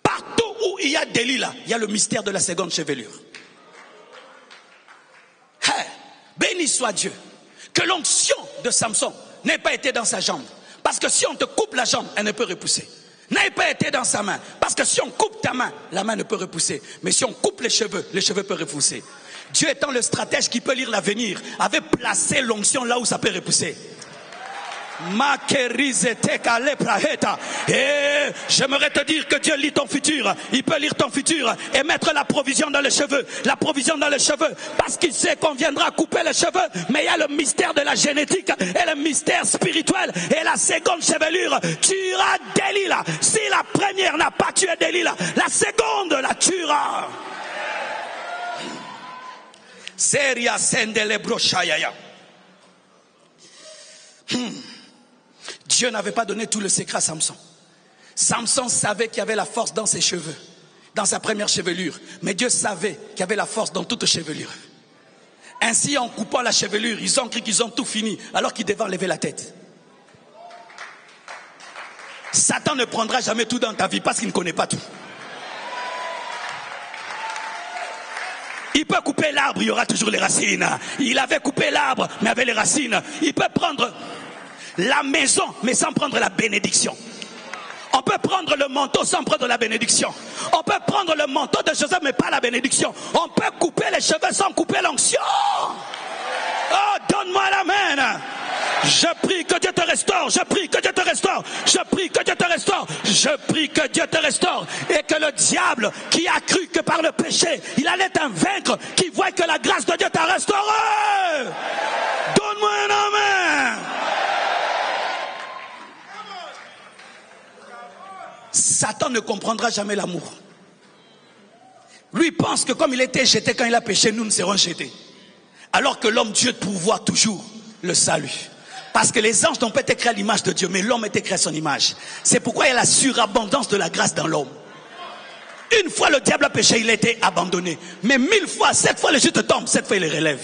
Partout où il y a Delilah, il y a le mystère de la seconde chevelure. Béni soit Dieu. Que l'onction de Samson n'ait pas été dans sa jambe. Parce que si on te coupe la jambe, elle ne peut repousser. N'ait pas été dans sa main. Parce que si on coupe ta main, la main ne peut repousser. Mais si on coupe les cheveux peuvent repousser. Dieu étant le stratège qui peut lire l'avenir, avait placé l'onction là où ça peut repousser. Et j'aimerais te dire que Dieu lit ton futur. Il peut lire ton futur et mettre la provision dans les cheveux. La provision dans les cheveux. Parce qu'il sait qu'on viendra couper les cheveux. Mais il y a le mystère de la génétique et le mystère spirituel. Et la seconde chevelure tuera Delilah. Si la première n'a pas tué Delilah, la seconde la tuera. Seria sendele brochayaya. Dieu n'avait pas donné tout le secret à Samson. Samson savait qu'il y avait la force dans ses cheveux, dans sa première chevelure. Mais Dieu savait qu'il y avait la force dans toute chevelure. Ainsi, en coupant la chevelure, ils ont cru qu'ils ont tout fini, alors qu'ils devaient lever la tête. Satan ne prendra jamais tout dans ta vie parce qu'il ne connaît pas tout. Il peut couper l'arbre, il y aura toujours les racines. Il avait coupé l'arbre, mais avec les racines. Il peut prendre la maison, mais sans prendre la bénédiction. On peut prendre le manteau sans prendre la bénédiction. On peut prendre le manteau de Joseph, mais pas la bénédiction. On peut couper les cheveux sans couper l'onction. Oh, donne-moi l'amen. Je prie que Dieu te restaure. Je prie que Dieu te restaure. Je prie que Dieu te restaure. Je prie que Dieu te restaure. Et que le diable qui a cru que par le péché, il allait t'en vaincre, qui voit que la grâce de Dieu t'a restauré. Donne-moi un amen. Satan ne comprendra jamais l'amour. Lui pense que comme il était jeté quand il a péché, nous ne serons jetés. Alors que l'homme Dieu pourvoit toujours le salut. Parce que les anges n'ont pas été créés à l'image de Dieu, mais l'homme a été créé à son image. C'est pourquoi il y a la surabondance de la grâce dans l'homme. Une fois le diable a péché, il a été abandonné. Mais 1000 fois, 7 fois le juste tombe, 7 fois il les relève.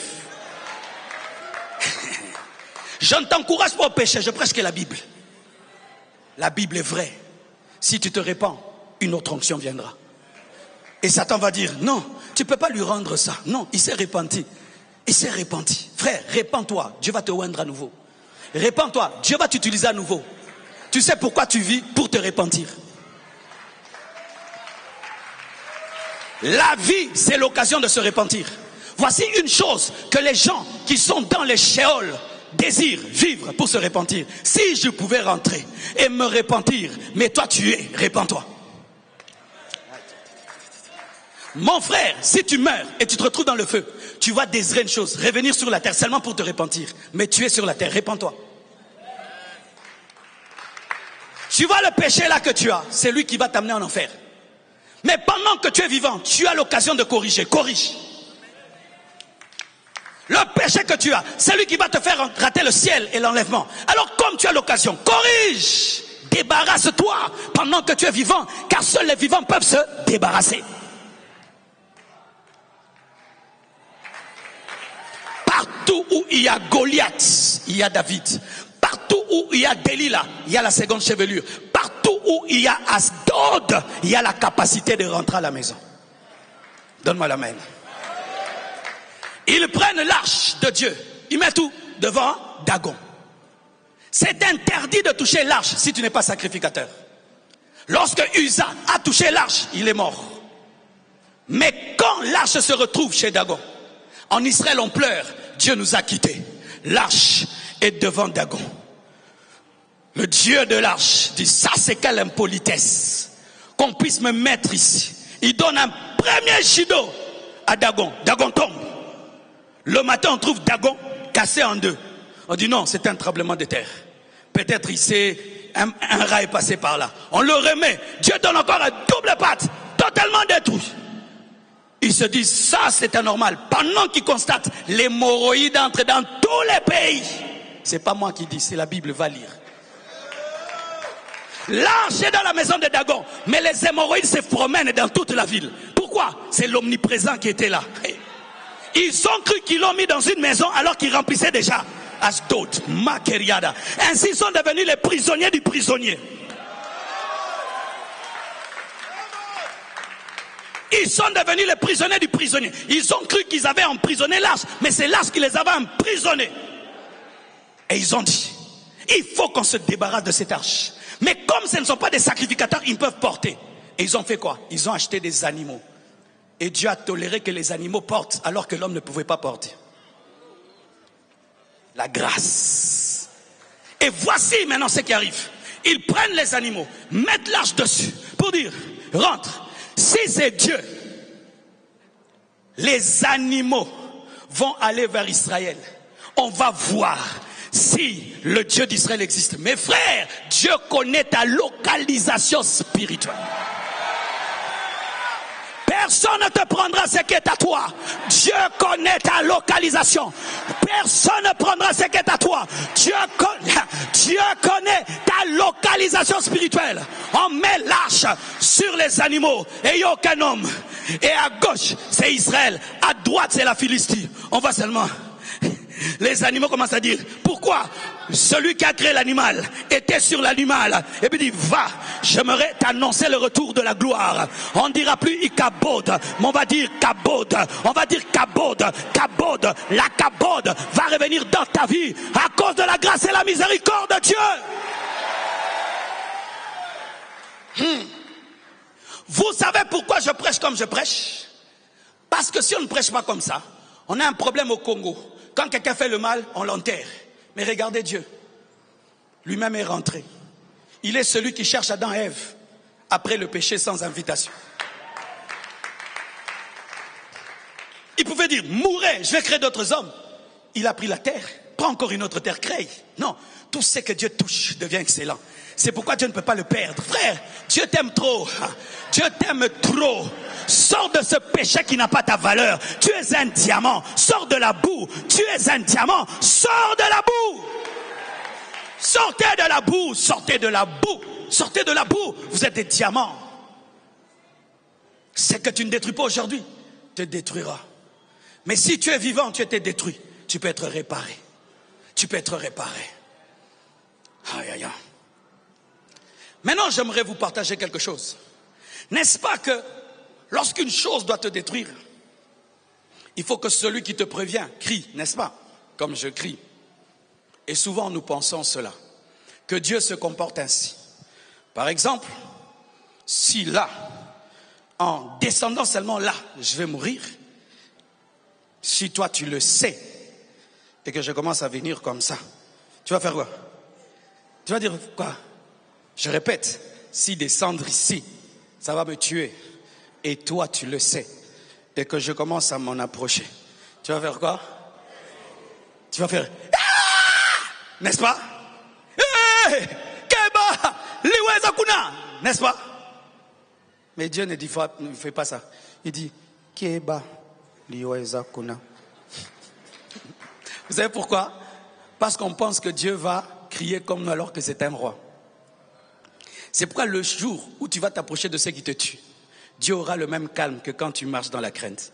Je ne t'encourage pas au péché, je prêche que la Bible. La Bible est vraie. Si tu te répands, une autre onction viendra. Et Satan va dire, non, tu ne peux pas lui rendre ça. Non, il s'est repenti. Il s'est repenti. Frère, répands-toi, Dieu va te oindre à nouveau. Répands-toi, Dieu va t'utiliser à nouveau. Tu sais pourquoi tu vis? Pour te repentir. La vie, c'est l'occasion de se repentir. Voici une chose que les gens qui sont dans les shéols désirent vivre pour se repentir. Si je pouvais rentrer et me repentir, mais toi tu es, repens-toi. Mon frère, si tu meurs et tu te retrouves dans le feu, tu vas désirer une chose, revenir sur la terre seulement pour te repentir. Mais tu es sur la terre, repens-toi. Tu vois le péché là que tu as, c'est lui qui va t'amener en enfer. Mais pendant que tu es vivant, tu as l'occasion de corriger. Corrige. Le péché que tu as, c'est lui qui va te faire rater le ciel et l'enlèvement. Alors comme tu as l'occasion, corrige. Débarrasse-toi pendant que tu es vivant, car seuls les vivants peuvent se débarrasser. Partout où il y a Goliath, il y a David. Partout où il y a Delilah, il y a la seconde chevelure. Partout où il y a Asdod, il y a la capacité de rentrer à la maison. Donne-moi la main. Ils prennent l'arche de Dieu. Ils mettent tout devant Dagon. C'est interdit de toucher l'arche si tu n'es pas sacrificateur. Lorsque Uza a touché l'arche, il est mort. Mais quand l'arche se retrouve chez Dagon, en Israël on pleure, Dieu nous a quittés. L'arche est devant Dagon. Le Dieu de l'arche dit, ça c'est quelle impolitesse qu'on puisse me mettre ici. Il donne un premier chido à Dagon. Dagon tombe. Le matin, on trouve Dagon cassé en deux. On dit non, c'est un tremblement de terre. Peut-être il s'est un rail passé par là. On le remet. Dieu donne encore un double patte, totalement détruit. Ils se disent, ça c'est anormal. Pendant qu'ils constatent, l'hémorroïde entre dans tous les pays. C'est pas moi qui dis, c'est la Bible, va lire. L'arche est dans la maison de Dagon, mais les hémorroïdes se promènent dans toute la ville. Pourquoi? C'est l'omniprésent qui était là. Ils ont cru qu'ils l'ont mis dans une maison alors qu'ils remplissaient déjà Ashdod, Makeriada. Ainsi ils sont devenus les prisonniers du prisonnier. Ils sont devenus les prisonniers du prisonnier. Ils ont cru qu'ils avaient emprisonné l'arche, mais c'est l'arche qui les avait emprisonnés. Et ils ont dit, il faut qu'on se débarrasse de cette arche. Mais comme ce ne sont pas des sacrificateurs, ils peuvent porter. Et ils ont fait quoi? Ils ont acheté des animaux. Et Dieu a toléré que les animaux portent alors que l'homme ne pouvait pas porter. La grâce. Et voici maintenant ce qui arrive. Ils prennent les animaux, mettent l'arche dessus pour dire, rentre. Si c'est Dieu, les animaux vont aller vers Israël. On va voir si le Dieu d'Israël existe. Mes frères, Dieu connaît ta localisation spirituelle. Personne ne te prendra ce qui est à toi. Dieu connaît ta localisation. Personne ne prendra ce qui est à toi. Dieu connaît ta localisation spirituelle. On met l'arche sur les animaux et il n'y a aucun homme. Et à gauche, c'est Israël. À droite, c'est la Philistie. On va seulement... Les animaux commencent à dire, pourquoi celui qui a créé l'animal était sur l'animal et puis dit, va, j'aimerais t'annoncer le retour de la gloire. On ne dira plus Ikabod, mais on va dire Kabod. On va dire Kabod, Kabod. La Kabod va revenir dans ta vie à cause de la grâce et la miséricorde de Dieu. Vous savez pourquoi je prêche comme je prêche? Parce que si on ne prêche pas comme ça, on a un problème au Congo. Quand quelqu'un fait le mal, on l'enterre. Mais regardez Dieu. Lui-même est rentré. Il est celui qui cherche Adam et Ève après le péché sans invitation. Il pouvait dire, mourrez, je vais créer d'autres hommes. Il a pris la terre. Prends encore une autre terre, crée. Non, tout ce que Dieu touche devient excellent. C'est pourquoi Dieu ne peut pas le perdre. Frère, Dieu t'aime trop. Dieu t'aime trop. Sors de ce péché qui n'a pas ta valeur. Tu es un diamant. Sors de la boue. Tu es un diamant. Sors de la boue. Sortez de la boue. Sortez de la boue. Sortez de la boue. Vous êtes des diamants. Ce que tu ne détruis pas aujourd'hui te détruira. Mais si tu es vivant, tu étais détruit. Tu peux être réparé. Tu peux être réparé. Aïe, aïe, aïe. Maintenant, j'aimerais vous partager quelque chose. N'est-ce pas que lorsqu'une chose doit te détruire, il faut que celui qui te prévient crie, n'est-ce pas? Comme je crie. Et souvent, nous pensons cela, que Dieu se comporte ainsi. Par exemple, si là, en descendant seulement là, je vais mourir, si toi tu le sais, et que je commence à venir comme ça, tu vas faire quoi? Tu vas dire quoi? Je répète, si descendre ici, ça va me tuer. Et toi, tu le sais. Et que je commence à m'en approcher. Tu vas faire quoi? Tu vas faire... Ah! N'est-ce pas? Hey! Keba! Liweza kuna! N'est-ce pas? Mais Dieu ne fait pas ça. Il dit, Keba, liweza kuna. Vous savez pourquoi? Parce qu'on pense que Dieu va crier comme nous alors que c'est un roi. C'est pourquoi le jour où tu vas t'approcher de ceux qui te tuent, Dieu aura le même calme que quand tu marches dans la crainte.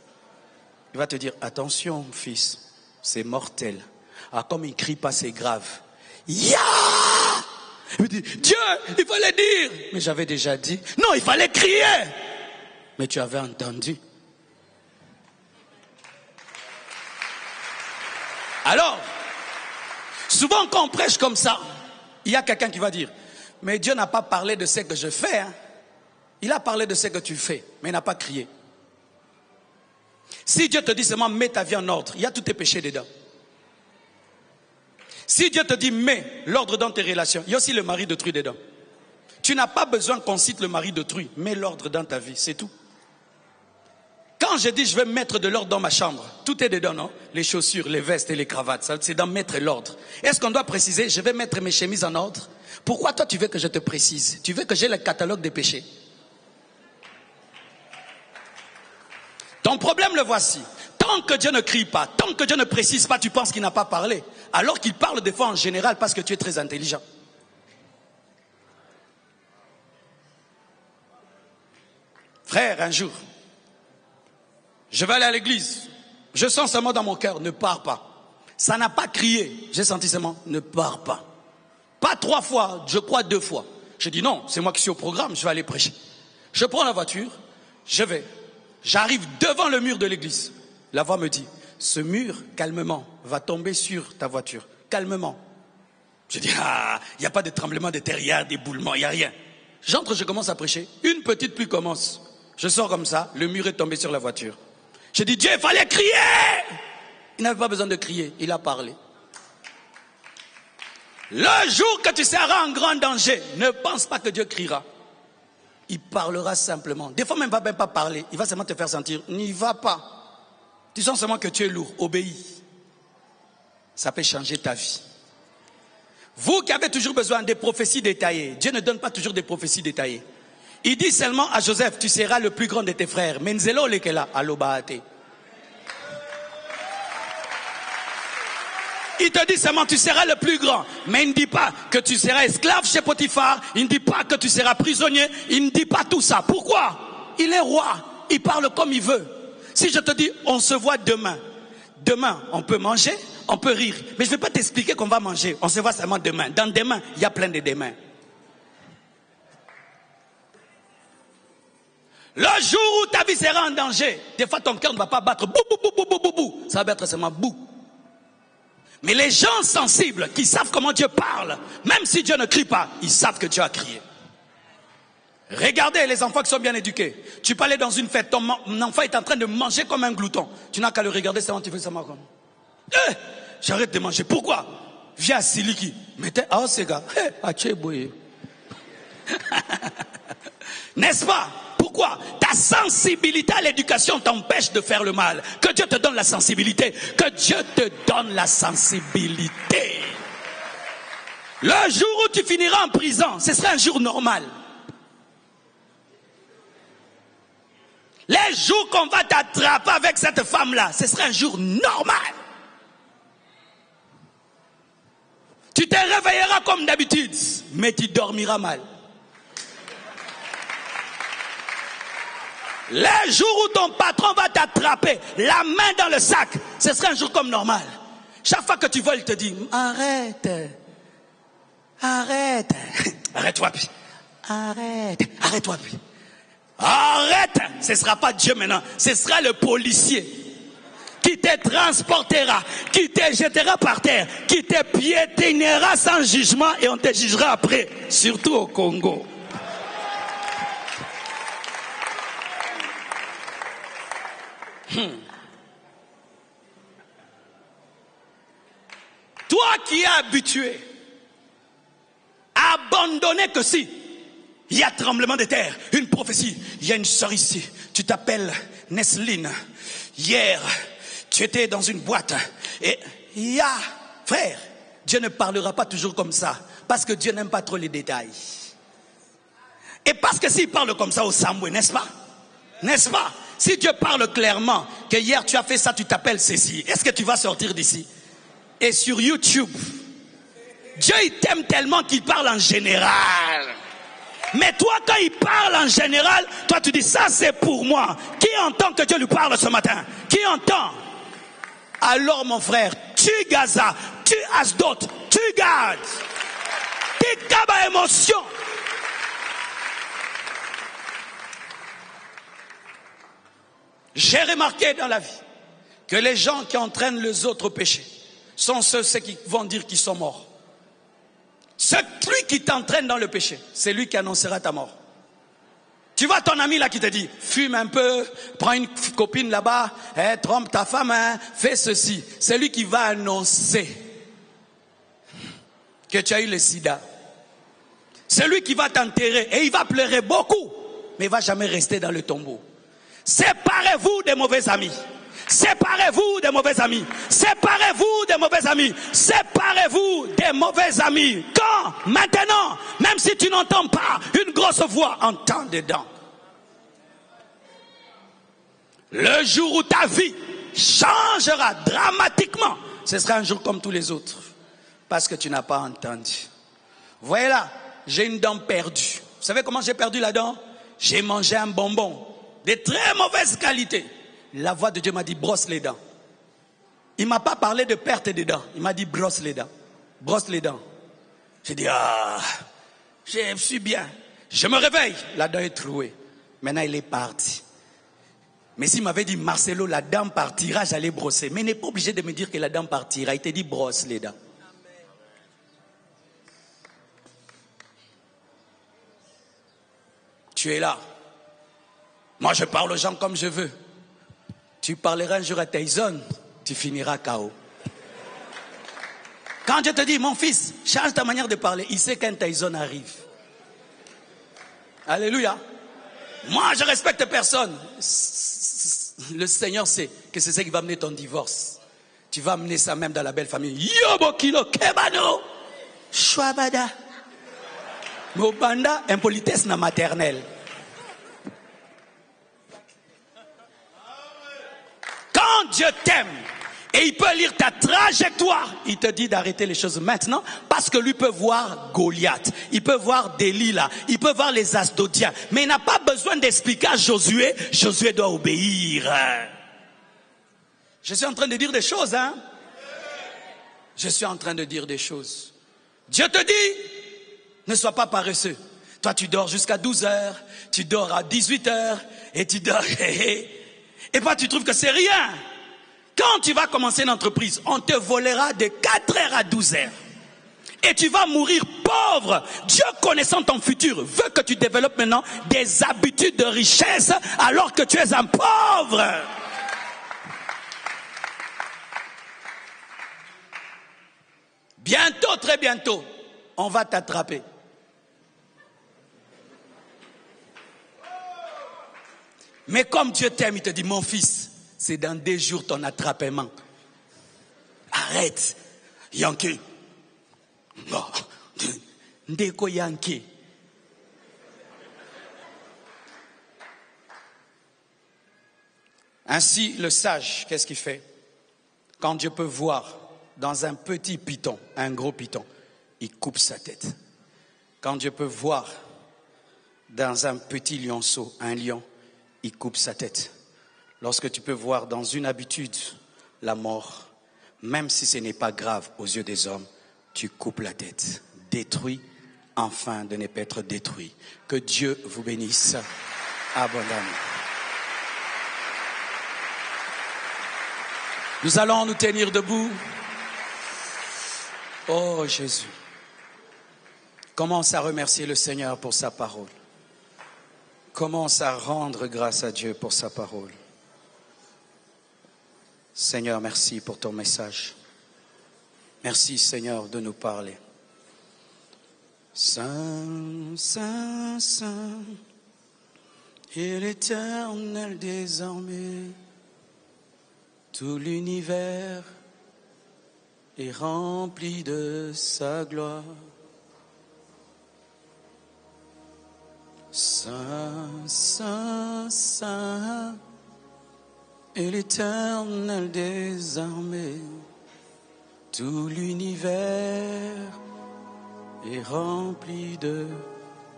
Il va te dire, attention fils, c'est mortel. Ah, comme il ne crie pas, c'est grave. Ya! Il me dit, Dieu, il fallait dire. Mais j'avais déjà dit. Non, il fallait crier. Mais tu avais entendu. Alors, souvent quand on prêche comme ça, il y a quelqu'un qui va dire, mais Dieu n'a pas parlé de ce que je fais. Hein. Il a parlé de ce que tu fais, mais il n'a pas crié. Si Dieu te dit seulement, mets ta vie en ordre, il y a tous tes péchés dedans. Si Dieu te dit mets l'ordre dans tes relations, il y a aussi le mari d'autrui dedans. Tu n'as pas besoin qu'on cite le mari d'autrui, mets l'ordre dans ta vie, c'est tout. Quand je dis je vais mettre de l'ordre dans ma chambre, tout est dedans, non? Les chaussures, les vestes et les cravates, c'est dans mettre l'ordre. Est-ce qu'on doit préciser, je vais mettre mes chemises en ordre? Pourquoi toi tu veux que je te précise? Tu veux que j'ai le catalogue des péchés? Ton problème le voici. Tant que Dieu ne crie pas, tant que Dieu ne précise pas, tu penses qu'il n'a pas parlé. Alors qu'il parle des fois en général parce que tu es très intelligent. Frère, un jour, je vais aller à l'église. Je sens ce mot dans mon cœur, ne pars pas. Ça n'a pas crié. J'ai senti ce mot, ne pars pas. Pas 3 fois, je crois 2 fois. Je dis non, c'est moi qui suis au programme, je vais aller prêcher. Je prends la voiture, je vais. J'arrive devant le mur de l'église. La voix me dit, ce mur, calmement, va tomber sur ta voiture. Calmement. Je dis, il n'y a pas de tremblement de terre, il y a d'éboulement, il n'y a rien. J'entre, je commence à prêcher. Une petite pluie commence. Je sors comme ça, le mur est tombé sur la voiture. Je dis, Dieu, il fallait crier. Il n'avait pas besoin de crier, il a parlé. Le jour que tu seras en grand danger, ne pense pas que Dieu criera. Il parlera simplement. Des fois même, il ne va même pas parler. Il va seulement te faire sentir. N'y va pas. Tu sens seulement que tu es lourd. Obéis. Ça peut changer ta vie. Vous qui avez toujours besoin des prophéties détaillées, Dieu ne donne pas toujours des prophéties détaillées. Il dit seulement à Joseph, tu seras le plus grand de tes frères. Menzelo lekela alobaate. Il te dit seulement tu seras le plus grand. Mais il ne dit pas que tu seras esclave chez Potiphar. Il ne dit pas que tu seras prisonnier. Il ne dit pas tout ça. Pourquoi? Il est roi. Il parle comme il veut. Si je te dis on se voit demain. Demain on peut manger, on peut rire. Mais je ne vais pas t'expliquer qu'on va manger. On se voit seulement demain. Dans demain, il y a plein de demain. Le jour où ta vie sera en danger, des fois ton cœur ne va pas battre bou bou bou bou bou bou. Ça va battre seulement bou. Mais les gens sensibles qui savent comment Dieu parle, même si Dieu ne crie pas, ils savent que Dieu a crié. Regardez les enfants qui sont bien éduqués. Tu peux aller dans une fête, ton enfant est en train de manger comme un glouton. Tu n'as qu'à le regarder seulement, tu fais seulement comme. J'arrête de manger. Pourquoi? Viens à Siliki. Mettez, ces gars. N'est-ce pas? Pourquoi? Ta sensibilité à l'éducation t'empêche de faire le mal. Que Dieu te donne la sensibilité. Que Dieu te donne la sensibilité. Le jour où tu finiras en prison, ce sera un jour normal. Les jours qu'on va t'attraper avec cette femme-là, ce sera un jour normal. Tu te réveilleras comme d'habitude, mais tu dormiras mal. Les jours où ton patron va t'attraper, la main dans le sac, ce sera un jour comme normal. Chaque fois que tu vois, il te dit, arrête, arrête, arrête-toi, puis. Arrête, arrête-toi, puis. Arrête, ce ne sera pas Dieu maintenant, ce sera le policier qui te transportera, qui te jettera par terre, qui te piétinera sans jugement et on te jugera après, surtout au Congo. Toi qui es habitué à abandonner que si il y a tremblement de terre, une prophétie, il y a une sœur ici, tu t'appelles Nesline, hier tu étais dans une boîte et il y a, frère, Dieu ne parlera pas toujours comme ça parce que Dieu n'aime pas trop les détails. Et parce que s'il parle comme ça au Samoué, n'est-ce pas? N'est-ce pas? Si Dieu parle clairement que hier tu as fait ça, tu t'appelles ceci, est-ce que tu vas sortir d'ici? Et sur YouTube, Dieu il t'aime tellement qu'il parle en général. Mais toi quand il parle en général, toi tu dis ça c'est pour moi. Qui entend que Dieu lui parle ce matin? Qui entend? Alors mon frère, tu Gaza, tu Asdod, tu Gad, tu Kaba émotion. J'ai remarqué dans la vie que les gens qui entraînent les autres au péché sont ceux qui vont dire qu'ils sont morts. Celui qui t'entraîne dans le péché, c'est lui qui annoncera ta mort. Tu vois ton ami là qui te dit, fume un peu, prends une copine là-bas, trompe ta femme, fais ceci. C'est lui qui va annoncer que tu as eu le sida. C'est lui qui va t'enterrer et il va pleurer beaucoup, mais il ne va jamais rester dans le tombeau. Séparez-vous des mauvais amis. Séparez-vous des mauvais amis. Séparez-vous des mauvais amis. Séparez-vous des mauvais amis. Quand? Maintenant. Même si tu n'entends pas une grosse voix, entends dedans. Le jour où ta vie changera dramatiquement, ce sera un jour comme tous les autres. Parce que tu n'as pas entendu. Voyez là, j'ai une dent perdue. Vous savez comment j'ai perdu la dent? J'ai mangé un bonbon de très mauvaise qualité. La voix de Dieu m'a dit brosse les dents. Il ne m'a pas parlé de perte de dents. Il m'a dit brosse les dents. Brosse les dents. J'ai dit je suis bien. Je me réveille. La dent est trouée. Maintenant il est parti. Mais s'il m'avait dit Marcelo, la dent partira, j'allais brosser. Mais il n'est pas obligé de me dire que la dent partira. Il te dit brosse les dents. Tu es là. Moi, je parle aux gens comme je veux. Tu parleras un jour à Tyson, tu finiras KO. Quand je te dis, mon fils, change ta manière de parler, il sait qu'un Tyson arrive. Alléluia. Moi, je respecte personne. Le Seigneur sait que c'est ça qui va amener ton divorce. Tu vas amener ça même dans la belle famille. Yobokilo kebano. Shwabada. Mobanda, impolitesse na maternelle. Quand Dieu t'aime et il peut lire ta trajectoire, il te dit d'arrêter les choses maintenant parce que lui peut voir Goliath, il peut voir Delilah, il peut voir les Asdodiens, mais il n'a pas besoin d'expliquer à Josué. Josué doit obéir. Je suis en train de dire des choses, hein? Je suis en train de dire des choses. Dieu te dit, ne sois pas paresseux. Toi, tu dors jusqu'à 12 heures, tu dors à 18 heures, et tu dors... Et puis tu trouves que c'est rien. Quand tu vas commencer une entreprise, on te volera de 4 heures à 12 heures. Et tu vas mourir pauvre. Dieu, connaissant ton futur, veut que tu développes maintenant des habitudes de richesse alors que tu es un pauvre. Bientôt, très bientôt, on va t'attraper. Mais comme Dieu t'aime, il te dit, mon fils, c'est dans 2 jours ton attrapement. Arrête. Yankee. Ndeko Yankee. Ainsi, le sage, qu'est-ce qu'il fait? Quand Dieu peut voir dans un petit python, un gros python, il coupe sa tête. Quand Dieu peut voir dans un petit lionceau, un lion, il coupe sa tête. Lorsque tu peux voir dans une habitude la mort, même si ce n'est pas grave aux yeux des hommes, tu coupes la tête. Détruis afin de ne pas être détruit. Que Dieu vous bénisse abondamment. Nous allons nous tenir debout. Oh Jésus. Commence à remercier le Seigneur pour sa parole. Commence à rendre grâce à Dieu pour sa parole. Seigneur, merci pour ton message. Merci, Seigneur, de nous parler. Saint, Saint, Saint, et l'Éternel désormais, tout l'univers est rempli de sa gloire. Saint, Saint, Saint, et l'Éternel désormais, tout l'univers est rempli de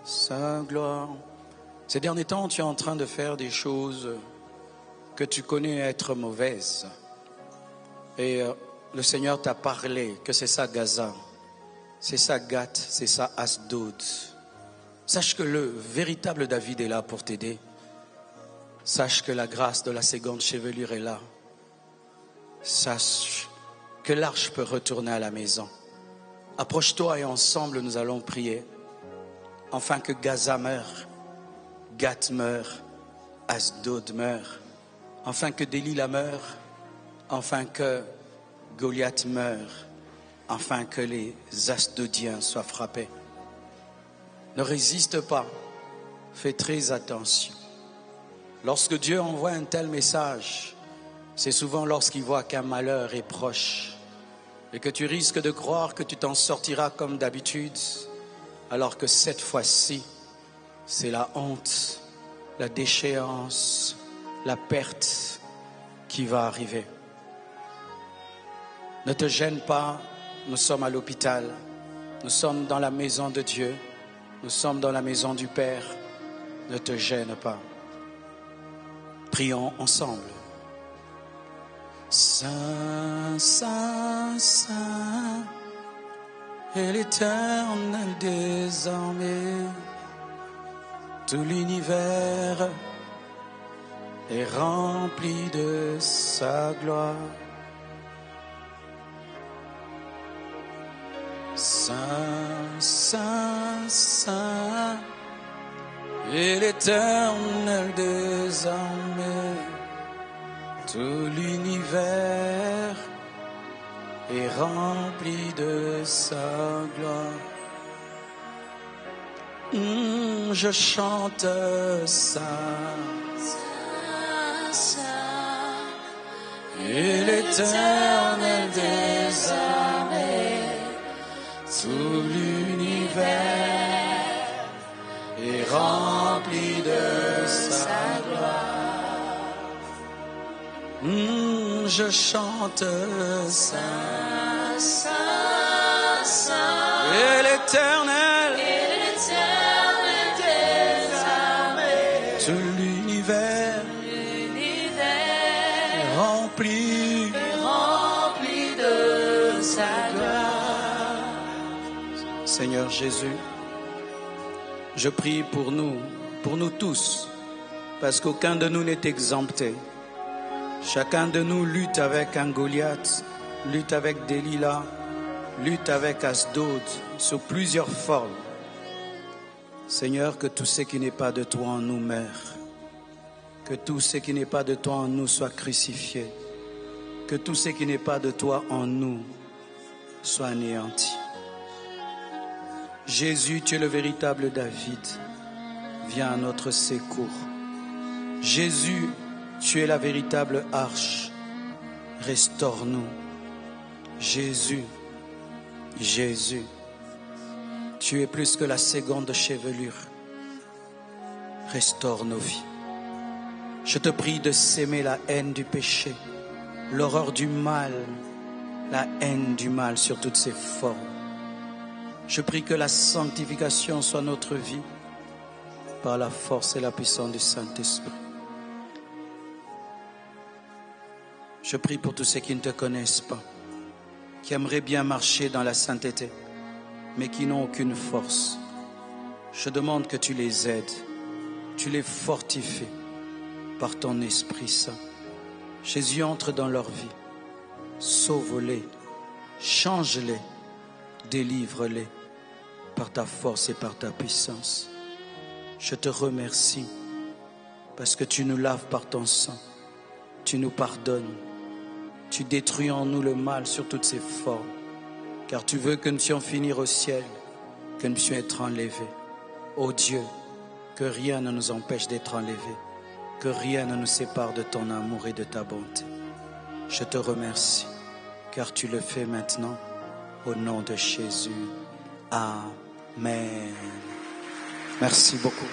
sa gloire. Ces derniers temps, tu es en train de faire des choses que tu connais être mauvaises. Et le Seigneur t'a parlé que c'est ça Gaza, c'est ça Gath, c'est ça Asdod. Sache que le véritable David est là pour t'aider. Sache que la grâce de la seconde chevelure est là. Sache que l'arche peut retourner à la maison. Approche-toi et ensemble nous allons prier. Afin que Gaza meure, Gath meure, Asdod meure. Afin que Delilah meure. Afin que Goliath meure. afin que les Asdodiens soient frappés. Ne résiste pas, fais très attention. Lorsque Dieu envoie un tel message, c'est souvent lorsqu'il voit qu'un malheur est proche et que tu risques de croire que tu t'en sortiras comme d'habitude, alors que cette fois-ci, c'est la honte, la déchéance, la perte qui va arriver. Ne te gêne pas, nous sommes à l'hôpital, nous sommes dans la maison de Dieu, nous sommes dans la maison du Père. Ne te gêne pas. Prions ensemble. Saint, Saint, Saint, et l'Éternel des armées, tout l'univers est rempli de sa gloire. Saint, Saint, Saint, et l'Éternel des armées, tout l'univers est rempli de sa gloire. Je chante Saint, Saint, Saint, et l'Éternel des armées, tout l'univers est rempli de sa gloire. Je chante Saint, Saint, Saint, et l'Éternel des armées, tout l'univers est rempli de sa gloire. Seigneur Jésus, je prie pour nous tous, parce qu'aucun de nous n'est exempté. Chacun de nous lutte avec un Goliath, lutte avec Delilah, lutte avec Asdod, sous plusieurs formes. Seigneur, que tout ce qui n'est pas de toi en nous meure, que tout ce qui n'est pas de toi en nous soit crucifié, que tout ce qui n'est pas de toi en nous soit anéanti. Jésus, tu es le véritable David, viens à notre secours. Jésus, tu es la véritable arche, restaure-nous. Jésus, Jésus, tu es plus que la seconde chevelure, restaure nos vies. Je te prie de s'aimer la haine du péché, l'horreur du mal, la haine du mal sur toutes ses formes. Je prie que la sanctification soit notre vie par la force et la puissance du Saint-Esprit. Je prie pour tous ceux qui ne te connaissent pas, qui aimeraient bien marcher dans la sainteté, mais qui n'ont aucune force. Je demande que tu les aides, tu les fortifies par ton Esprit Saint. Jésus, entre dans leur vie, sauve-les, change-les, délivre-les par ta force et par ta puissance. Je te remercie parce que tu nous laves par ton sang, tu nous pardonnes, tu détruis en nous le mal sur toutes ses formes, car tu veux que nous puissions finir au ciel, que nous puissions être enlevés. Ô Dieu, que rien ne nous empêche d'être enlevés, que rien ne nous sépare de ton amour et de ta bonté. Je te remercie, car tu le fais maintenant, au nom de Jésus. Amen. Merci beaucoup.